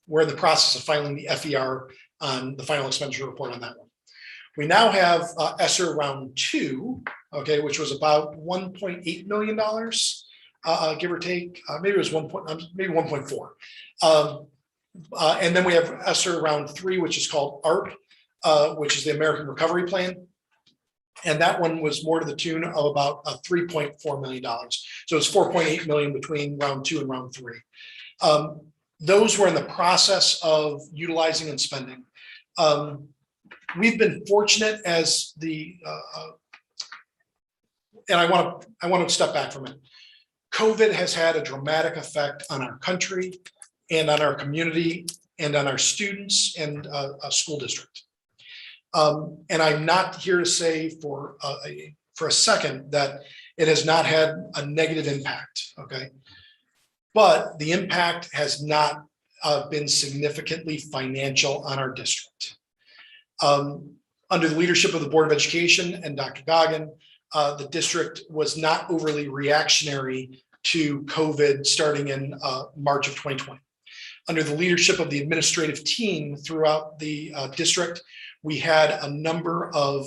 Speaker 1: we're in the process of filing the FER on the final expenditure report on that one. We now have Esser round two, okay, which was about $1.8 million, give or take. Maybe it was maybe 1.4. And then we have Esser round three, which is called ARP, which is the American Recovery Plan. And that one was more to the tune of about $3.4 million. So it's 4.8 million between round two and round three. Those were in the process of utilizing and spending. We've been fortunate as the, and I want to step back from it. COVID has had a dramatic effect on our country and on our community and on our students and a school district. And I'm not here to say for a second that it has not had a negative impact, okay? But the impact has not been significantly financial on our district. Under the leadership of the Board of Education and Dr. Goggin, the district was not overly reactionary to COVID starting in March of 2020. Under the leadership of the administrative team throughout the district, we had a number of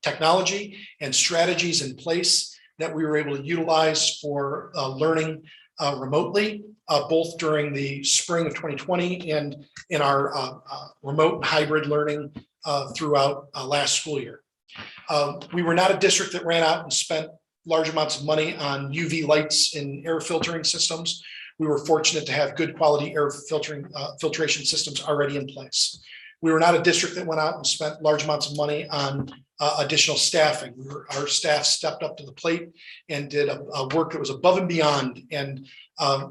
Speaker 1: technology and strategies in place that we were able to utilize for learning remotely, both during the spring of 2020 and in our remote hybrid learning throughout last school year. We were not a district that ran out and spent large amounts of money on UV lights and air filtering systems. We were fortunate to have good quality air filtration systems already in place. We were not a district that went out and spent large amounts of money on additional staffing. Our staff stepped up to the plate and did a work that was above and beyond and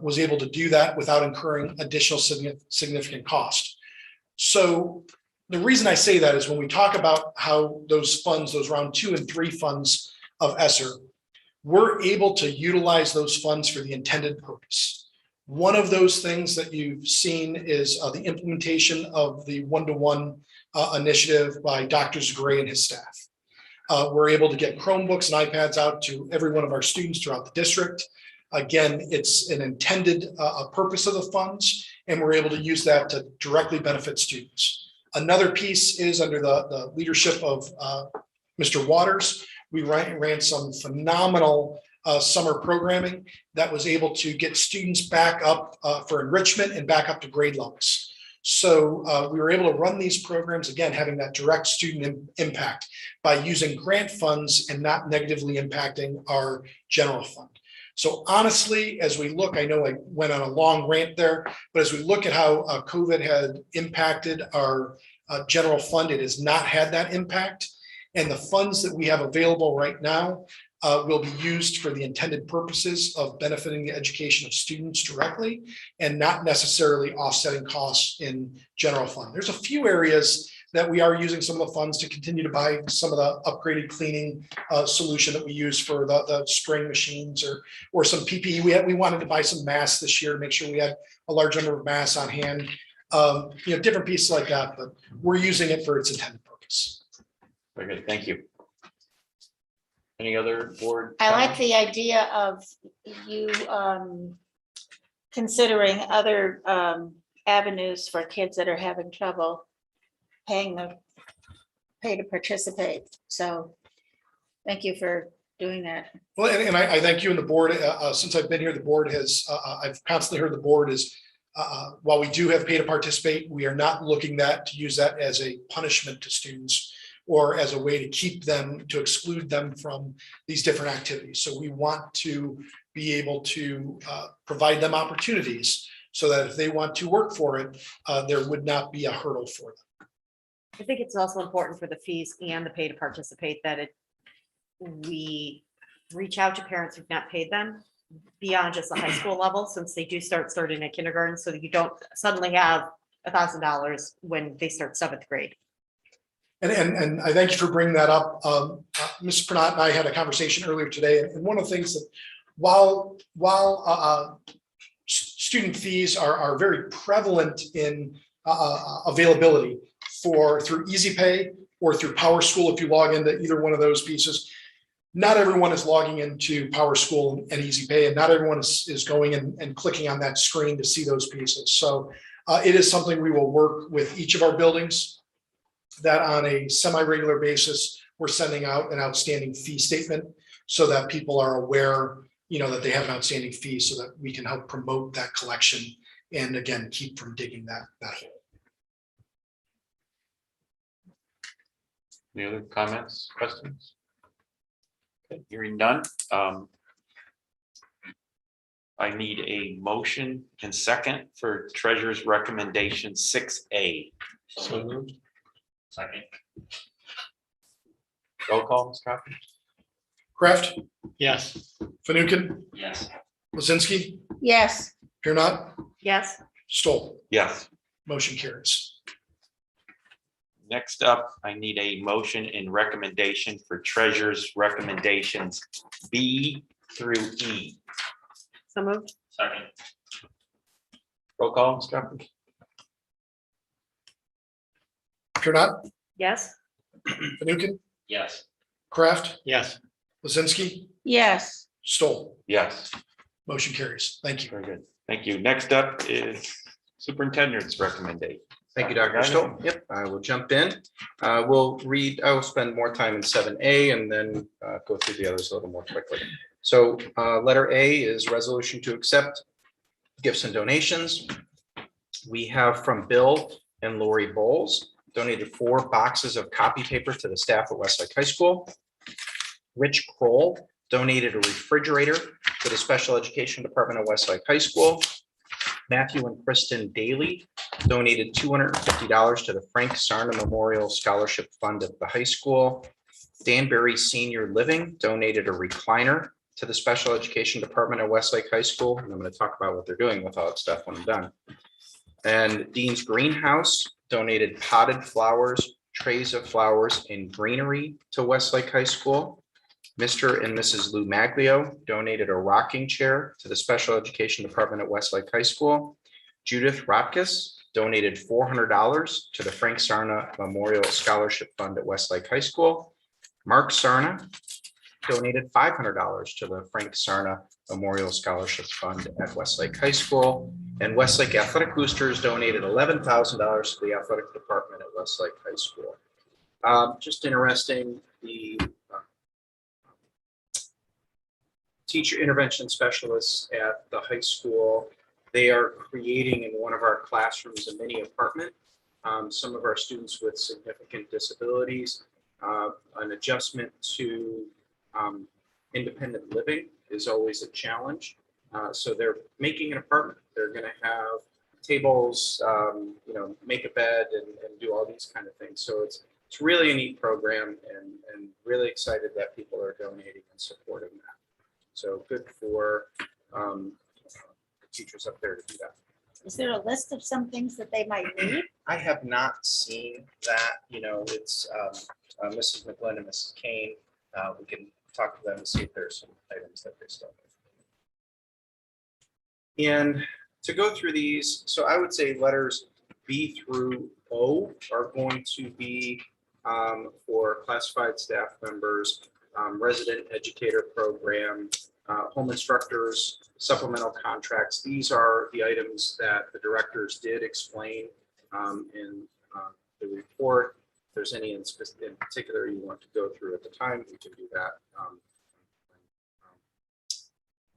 Speaker 1: was able to do that without incurring additional significant cost. So the reason I say that is when we talk about how those funds, those round 2 and 3 funds of Esser, we're able to utilize those funds for the intended purpose. One of those things that you've seen is the implementation of the one-to-one initiative by Dr. Gray and his staff. We're able to get Chromebooks and iPads out to every one of our students throughout the district. Again, it's an intended purpose of the funds, and we're able to use that to directly benefit students. Another piece is under the leadership of Mr. Waters. We ran some phenomenal summer programming that was able to get students back up for enrichment and back up to grade levels. So we were able to run these programs, again, having that direct student impact by using grant funds and not negatively impacting our general fund. So honestly, as we look, I know I went on a long rant there, but as we look at how COVID had impacted our general fund, it has not had that impact. And the funds that we have available right now will be used for the intended purposes of benefiting the education of students directly and not necessarily offsetting costs in general fund. There's a few areas that we are using some of the funds to continue to buy some of the upgraded cleaning solution that we use for the spraying machines or some PPE. We wanted to buy some masks this year to make sure we had a large number of masks on hand, different pieces like that, but we're using it for its intended purpose.
Speaker 2: Very good, thank you. Any other board?
Speaker 7: I like
Speaker 2: comments?
Speaker 7: the idea of you considering other avenues for kids that are having trouble pay to participate. So thank you for doing that.
Speaker 1: Well, and I thank you and the board. Since I've been here, the board has, I've constantly heard the board is, while we do have pay to participate, we are not looking to use that as a punishment to students or as a way to keep them, to exclude them from these different activities. So we want to be able to provide them opportunities so that if they want to work for it, there would not be a hurdle for them.
Speaker 3: I think it's also important for the fees and the pay to participate that we reach out to parents who've not paid them beyond just the high school level, since they do starting at kindergarten, so that you don't suddenly have $1,000 when they start 7th grade.
Speaker 1: And I thank you for bringing that up. Ms. Pranat and I had a conversation earlier today, and one of the things that while student fees are very prevalent in availability through Easy Pay or through Power School, if you log into either one of those pieces, not everyone is logging into Power School and Easy Pay, and not everyone is going and clicking on that screen to see those pieces. So it is something we will work with each of our buildings, that on a semi-regular basis, we're sending out an outstanding fee statement so that people are aware, that they have an outstanding fee, so that we can help promote that collection and again, keep from digging that hole.
Speaker 2: Any other comments, questions? Okay, hearing none. I need a motion and second for Treasurer's Recommendation 6A.
Speaker 4: So moved. Second.
Speaker 2: Roll call, Ms. Coffey?
Speaker 1: Kraft,
Speaker 4: Yes.
Speaker 1: Fanukin,
Speaker 4: Yes.
Speaker 1: Lizinski,
Speaker 7: Yes,
Speaker 1: here not,
Speaker 3: Yes,
Speaker 1: Stoll,
Speaker 2: Yes.
Speaker 1: motion carries.
Speaker 2: Next up, I need a motion and recommendation for Treasurer's Recommendations B through E.
Speaker 3: so moved.
Speaker 4: Second.
Speaker 2: Roll call, Ms. Coffey?
Speaker 1: Here not,
Speaker 3: Yes,
Speaker 1: Fanukin,
Speaker 4: Yes.
Speaker 1: Kraft,
Speaker 4: Yes.
Speaker 1: Lizinski,
Speaker 7: yes,
Speaker 1: Stoll,
Speaker 2: Yes.
Speaker 1: motion carries. Thank you.
Speaker 2: Very good. Thank you. Next up is Superintendent's Recommendation.
Speaker 5: Thank you, Dr. Stoll. Yep, I will jump in. I will spend more time in 7A and then go through the others a little more quickly. So letter A is resolution to accept gifts and donations. We have from Bill and Lori Bowles donated 4 boxes of copy paper to the staff at Westlake High School. Rich Kroll donated a refrigerator to the Special Education Department at Westlake High School. Matthew and Kristen Daly donated $250 to the Frank Sarna Memorial Scholarship Fund at the high school. Danbury Senior Living donated a recliner to the Special Education Department at Westlake High School. And I'm going to talk about what they're doing with all that stuff when I'm done. And Dean's Greenhouse donated potted flowers, trays of flowers, and greenery to Westlake High School. Mr. and Mrs. Lou Maglio donated a rocking chair to the Special Education Department at Westlake High School. Judith Rotkus donated $400 to the Frank Sarna Memorial Scholarship Fund at Westlake High School. Mark Sarna donated $500 to the Frank Sarna Memorial Scholarship Fund at Westlake High School. And Westlake Athletic Boosters donated $11,000 to the athletic department at Westlake High School. Just interesting, the teacher intervention specialists at the high school, they are creating in one of our classrooms a mini apartment. Some of our students with significant disabilities, an adjustment to independent living is always a challenge. So they're making an apartment. They're going to have tables, make a bed and do all these kind of things. So it's really a neat program and really excited that people are donating and supporting that. So good for teachers up there to do that.
Speaker 7: is there a list of some things that they might need?
Speaker 5: I have not seen that, it's Mrs. McGlynn and Mrs. Kane. We can talk to them and see if there's some items that they still have. And to go through these, so I would say letters B through O are going to be for classified staff members, resident educator program, home instructors, supplemental contracts. These are the items that the directors did explain in the report. If there's any in particular you want to go through at the time, we can do that.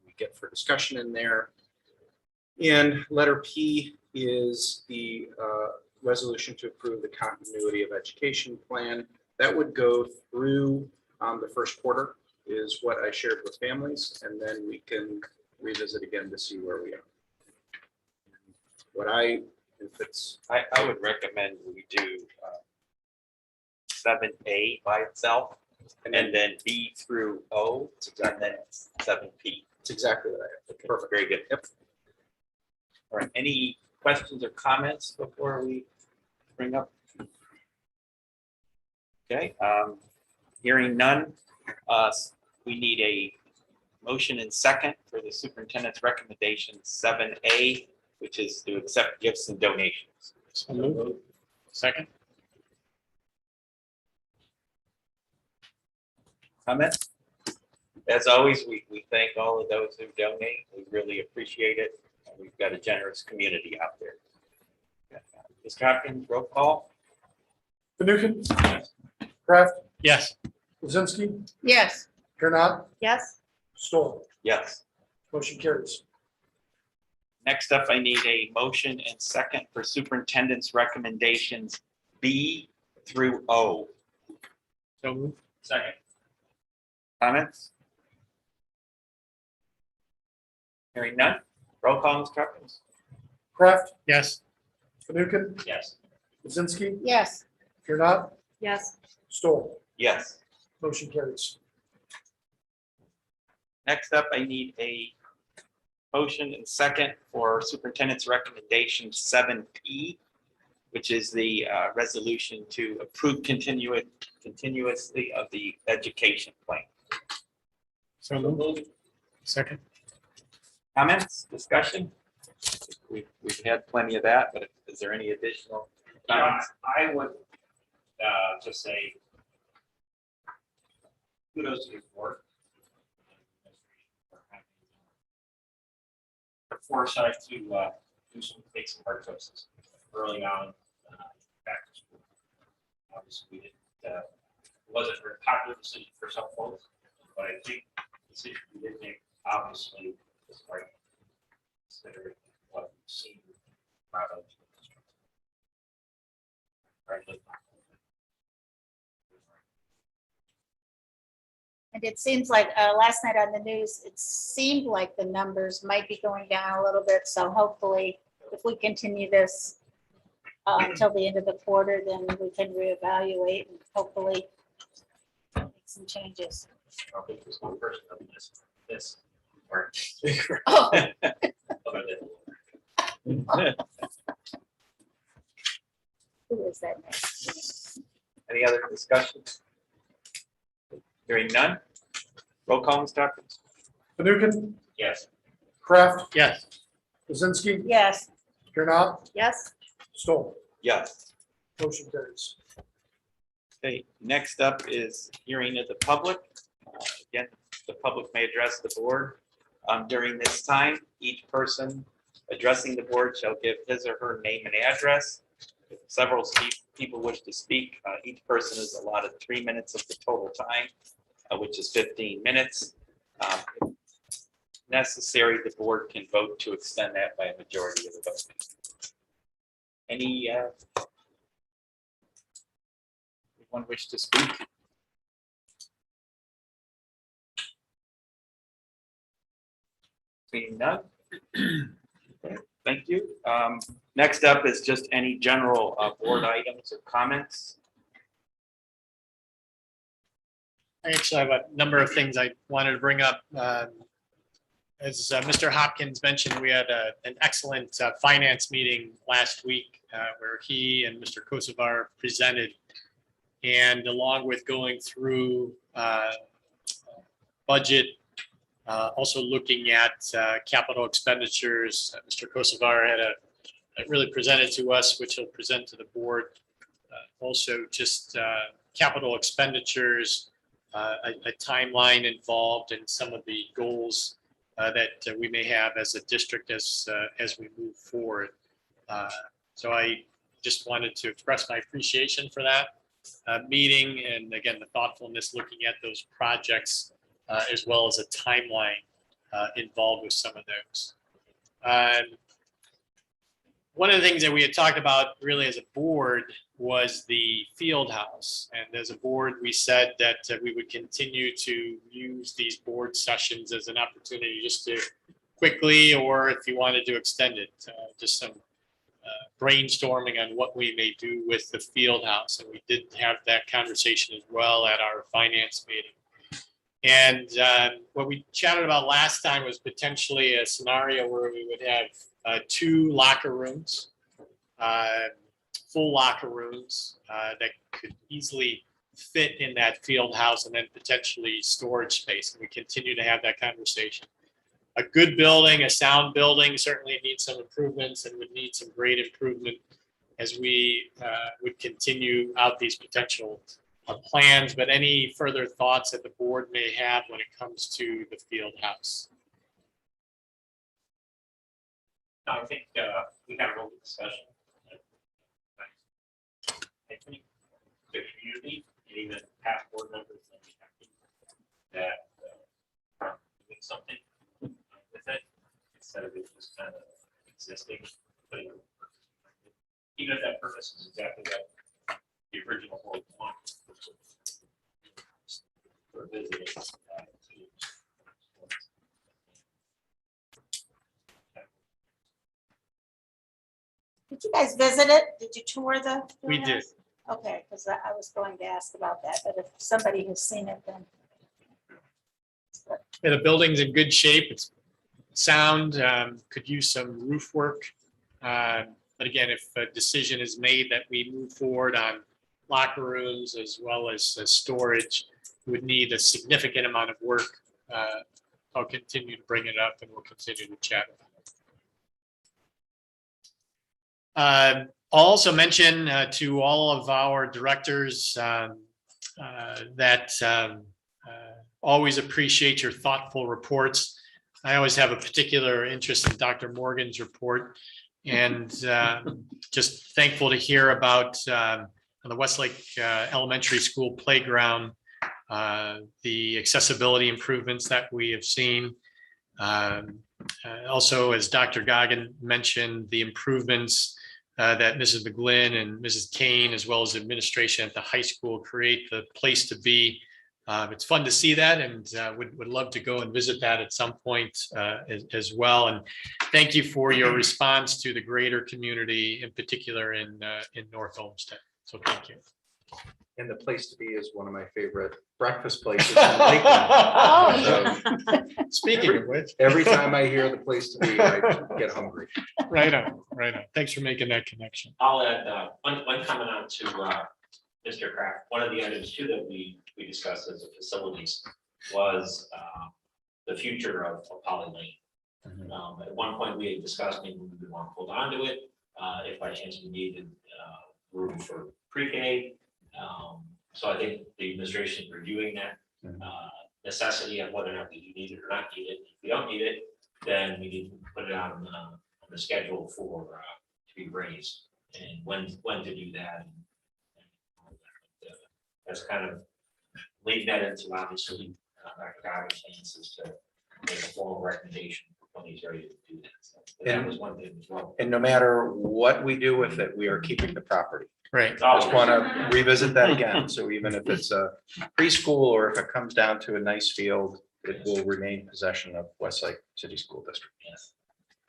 Speaker 5: We get for discussion in there. And letter P is the resolution to approve the continuity of education plan. That would go through the first quarter is what I shared with families, and then we can revisit again to see where we are. I
Speaker 2: would recommend we do 7A by itself and then B through O, and then 7P.
Speaker 5: It's exactly what I have. Okay.
Speaker 2: Perfect, very good. Yep. All right, any questions or comments before we bring up? Okay, hearing none, we need a motion and second for the superintendent's recommendation 7A, which is to accept gifts and donations.
Speaker 4: Second.
Speaker 2: Comment? As always, we thank all of those who donate. We really appreciate it. We've got a generous community out there. Mr. Hopkins, roll call?
Speaker 1: Fanukin? Kraft?
Speaker 4: Yes.
Speaker 1: Lizinski?
Speaker 7: Yes,
Speaker 1: Here not?
Speaker 3: Yes,
Speaker 1: Stoll?
Speaker 2: Yes.
Speaker 1: Motion carries.
Speaker 2: Next up, I need a motion and second for superintendent's recommendations B through O.
Speaker 4: So moved.
Speaker 2: Second. Comments? Hearing none. Roll call, Mr. Hopkins?
Speaker 1: Kraft?
Speaker 4: Yes.
Speaker 1: Fanukin?
Speaker 2: Yes.
Speaker 1: Lizinski?
Speaker 7: yes,
Speaker 1: Here not?
Speaker 3: yes,
Speaker 1: Stoll?
Speaker 2: Yes.
Speaker 1: Motion carries.
Speaker 2: Next up, I need a motion and second for superintendent's recommendation 7P, which is the resolution to approve continuously of the education plan.
Speaker 4: So moved. Second.
Speaker 2: Comments, discussion? We've had plenty of that, but is there any additional comments?
Speaker 8: I would just say kudos to your board. The foresight to take some hard choices early on back to school. Obviously, we didn't, it wasn't a very popular decision for some folks, but I think the decision we did make obviously is right. Considering what we've seen out of.
Speaker 7: and it seems like last night on the news, it seemed like the numbers might be going down a little bit, so hopefully if we continue this until the end of the quarter, then we can reevaluate and hopefully make some changes.
Speaker 8: Probably just one person on this part.
Speaker 7: Oh,
Speaker 8: Other than
Speaker 7: who is that next?
Speaker 2: Any other discussion? Hearing none. Roll call, Mr. Hopkins?
Speaker 1: Fanukin?
Speaker 8: yes.
Speaker 1: Kraft?
Speaker 4: Yes.
Speaker 1: Lizinski?
Speaker 7: Yes,
Speaker 1: Here not?
Speaker 3: yes,
Speaker 1: Stoll?
Speaker 2: Yes.
Speaker 1: Motion carries.
Speaker 2: Okay, next up is hearing of the public. Again, the public may address the board. During this time, each person addressing the board shall give his or her name and address. If several people wish to speak, each person is allotted 3 minutes of the total time, which is 15 minutes. If necessary, the board can vote to extend that by a majority of the vote. Anyone wish to speak? Seeing none. Okay, thank you. Next up is just any general board items or comments.
Speaker 4: I actually have a number of things I wanted to bring up. As Mr. Hopkins mentioned, we had an excellent finance meeting last week where he and Mr. Kosovar presented. And along with going through budget, also looking at capital expenditures, Mr. Kosovar had really presented to us, which he'll present to the board. Also just capital expenditures, a timeline involved in some of the goals that we may have as a district as we move forward. So I just wanted to express my appreciation for that meeting, and again, the thoughtfulness looking at those projects as well as a timeline involved with some of those. One of the things that we had talked about really as a board was the field house. And as a board, we said that we would continue to use these board sessions as an opportunity just to quickly, or if you wanted to extend it, just some brainstorming on what we may do with the field house. And we did have that conversation as well at our finance meeting. And what we chatted about last time was potentially a scenario where we would have 2 locker rooms, full locker rooms that could easily fit in that field house, and then potentially storage space. And we continue to have that conversation. A good building, a sound building certainly needs some improvements and would need some great improvement as we would continue out these potential plans. But any further thoughts that the board may have when it comes to the field house?
Speaker 8: I think we had a little discussion. I think the community, and even past board members, that doing something with it instead of it just kind of existing. Even if that purpose is exactly what the original board wanted. For visiting,
Speaker 7: Did you guys visit it? Did you tour the?
Speaker 4: We did.
Speaker 7: Okay, because I was going to ask about that, but if somebody has seen it, then.
Speaker 4: Yeah, the building's in good shape. It's sound, could use some roof work. But again, if a decision is made that we move forward on locker rooms as well as storage, we would need a significant amount of work. I'll continue to bring it up and we'll continue to chat about it. I'll also mention to all of our directors that always appreciate your thoughtful reports. I always have a particular interest in Dr. Morgan's report, and just thankful to hear about the Westlake Elementary School playground, the accessibility improvements that we have seen. Also, as Dr. Goggin mentioned, the improvements that Mrs. McGlynn and Mrs. Kane, as well as administration at the high school, create the place to be. It's fun to see that, and would love to go and visit that at some point as well. And thank you for your response to the greater community, in particular in North Olmsted. So thank you.
Speaker 5: And the place to be is one of my favorite breakfast places. in Lakeland.
Speaker 7: Oh,
Speaker 5: So
Speaker 4: Speaking of which,
Speaker 5: every time I hear the place to be, I get hungry.
Speaker 4: right on, right on. Thanks for making that connection.
Speaker 8: I'll add one comment on to Mr. Kraft. One of the items too that we discussed as a facilities was the future of Poly Lane. At one point we had discussed maybe we would want to hold on to it if by chance we needed room for pre-K. So I think the administration is reviewing that necessity of whether or not we need it or not need it. If we don't need it, then we need to put it on the schedule for to be raised and when to do that. That's kind of leave that into obviously Dr. Goggin's hands is to make a formal recommendation when he's ready to do that. So that was one thing as well.
Speaker 5: And no matter what we do with it, we are keeping the property.
Speaker 4: Right.
Speaker 5: Just want to revisit that again. So even if it's a preschool or if it comes down to a nice field, it will remain possession of Westlake City School District.
Speaker 8: Yes.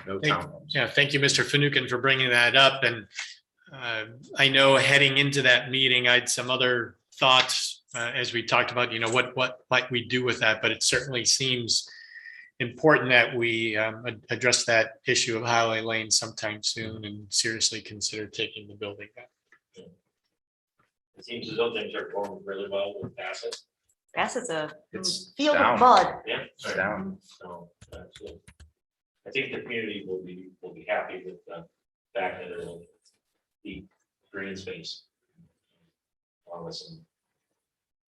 Speaker 5: No
Speaker 4: Thank-
Speaker 5: townhomes.
Speaker 4: Yeah, thank you, Mr. Finucane, for bringing that up. And I know heading into that meeting, I had some other thoughts as we talked about, what might we do with that, but it certainly seems important that we address that issue of Highway Lane sometime soon and seriously consider taking the building back.
Speaker 8: It seems as though things are going really well with Bassett.
Speaker 3: Bassett's a
Speaker 5: It's
Speaker 3: field
Speaker 5: down.
Speaker 3: of mud.
Speaker 8: Yeah.
Speaker 5: It's down.
Speaker 8: So that's good. I think the community will be happy with the fact that it'll be green space. Along with some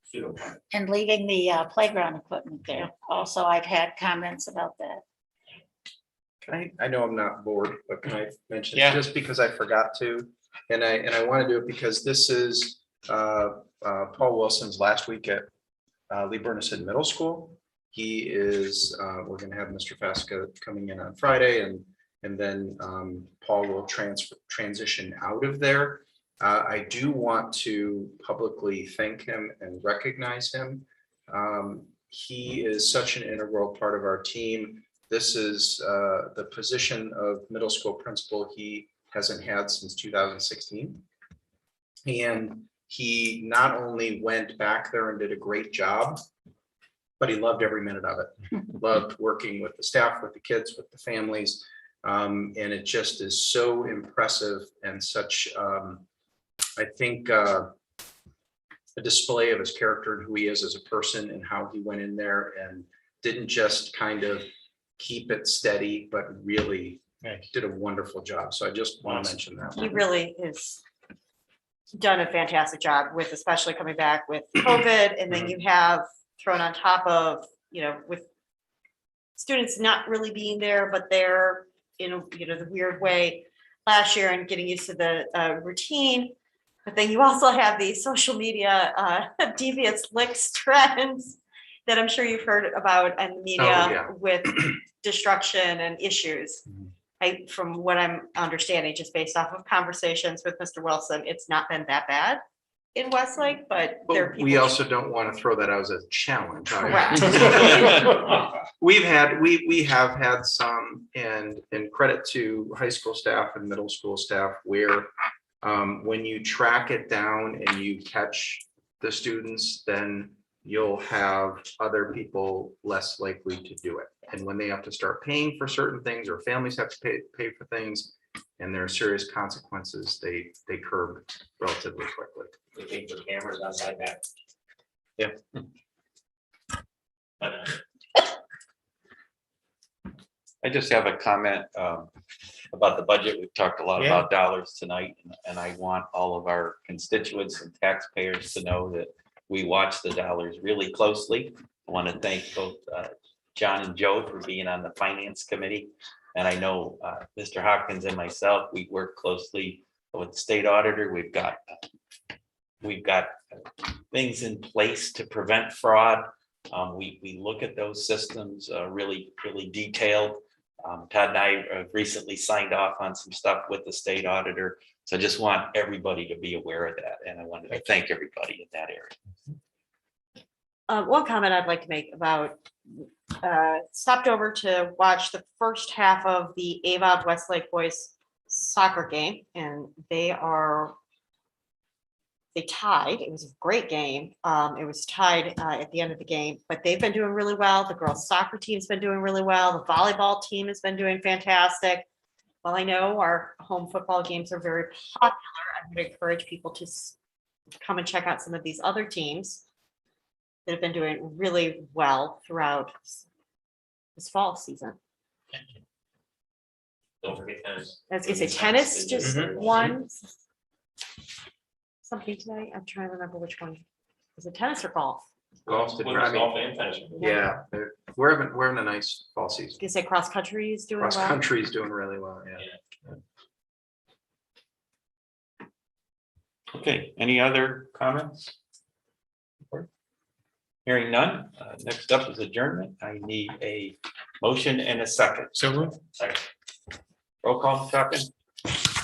Speaker 8: pseudo park.
Speaker 7: and leaving the playground equipment there. Also, I've had comments about that.
Speaker 5: Can I know I'm not bored, but can I mention,
Speaker 4: Yeah.
Speaker 5: just because I forgot to, and I want to do it because this is Paul Wilson's last week at Lee Bernison Middle School. He is, we're going to have Mr. Fasca coming in on Friday, and then Paul will transition out of there. I do want to publicly thank him and recognize him. He is such an integral part of our team. This is the position of middle school principal he hasn't had since 2016. And he not only went back there and did a great job, but he loved every minute of it. Loved working with the staff, with the kids, with the families. And it just is so impressive and such, I think, a display of his character and who he is as a person and how he went in there and didn't just kind of keep it steady, but really did a wonderful job. So I just want to mention that.
Speaker 3: He really has done a fantastic job with, especially coming back with COVID, and then you have thrown on top of, with students not really being there, but they're in, the weird way last year and getting used to the routine. But then you also have the social media devious licks trends that I'm sure you've heard about in the media with destruction and issues. From what I'm understanding, just based off of conversations with Mr. Wilson, it's not been that bad in Westlake, but there are
Speaker 5: But
Speaker 3: people.
Speaker 5: we also don't want to throw that out as a challenge.
Speaker 3: Correct.
Speaker 5: We have had some, and credit to high school staff and middle school staff, where when you track it down and you catch the students, then you'll have other people less likely to do it. And when they have to start paying for certain things, or families have to pay for things, and there are serious consequences, they curb relatively quickly.
Speaker 8: They think the cameras outside that.
Speaker 5: Yeah.
Speaker 2: I just have a comment about the budget. We've talked a lot about dollars tonight, and I want all of our constituents and taxpayers to know that we watch the dollars really closely. I want to thank both John and Joe for being on the finance committee. And I know Mr. Hopkins and myself, we work closely with the state auditor. We've got things in place to prevent fraud. We look at those systems really detailed. Todd and I have recently signed off on some stuff with the state auditor. So I just want everybody to be aware of that. And I wanted to thank everybody in that area.
Speaker 3: One comment I'd like to make about, stopped over to watch the first half of the AVOD Westlake boys soccer game, and they tied. It was a great game. It was tied at the end of the game, but they've been doing really well. The girls soccer team's been doing really well. The volleyball team has been doing fantastic. While I know our home football games are very popular, I would encourage people to come and check out some of these other teams that have been doing really well throughout this fall season.
Speaker 8: Don't forget tennis.
Speaker 3: I was gonna say tennis just won something tonight. I'm trying to remember which one. Was it tennis or golf?
Speaker 5: Golf did
Speaker 8: Women's
Speaker 5: right.
Speaker 8: golf and tennis.
Speaker 5: Yeah, we're in a nice fall season.
Speaker 3: You say cross country is doing
Speaker 5: Cross
Speaker 3: well.
Speaker 5: country is doing really well. Yeah.
Speaker 2: Okay, any other comments? Hearing none, next up is adjournment. I need a motion and a second.
Speaker 1: So moved.
Speaker 8: Second.
Speaker 2: Roll call, Chapin?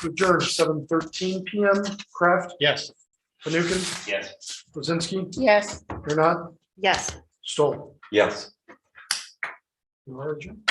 Speaker 1: Adjourned 7:13 PM. Kraft,
Speaker 4: Yes.
Speaker 1: Fanukin,
Speaker 8: Yes.
Speaker 1: Blazinski,
Speaker 7: Yes.
Speaker 1: Kurnat,
Speaker 3: Yes.
Speaker 1: Stoll.
Speaker 2: Yes.
Speaker 1: You are adjourned.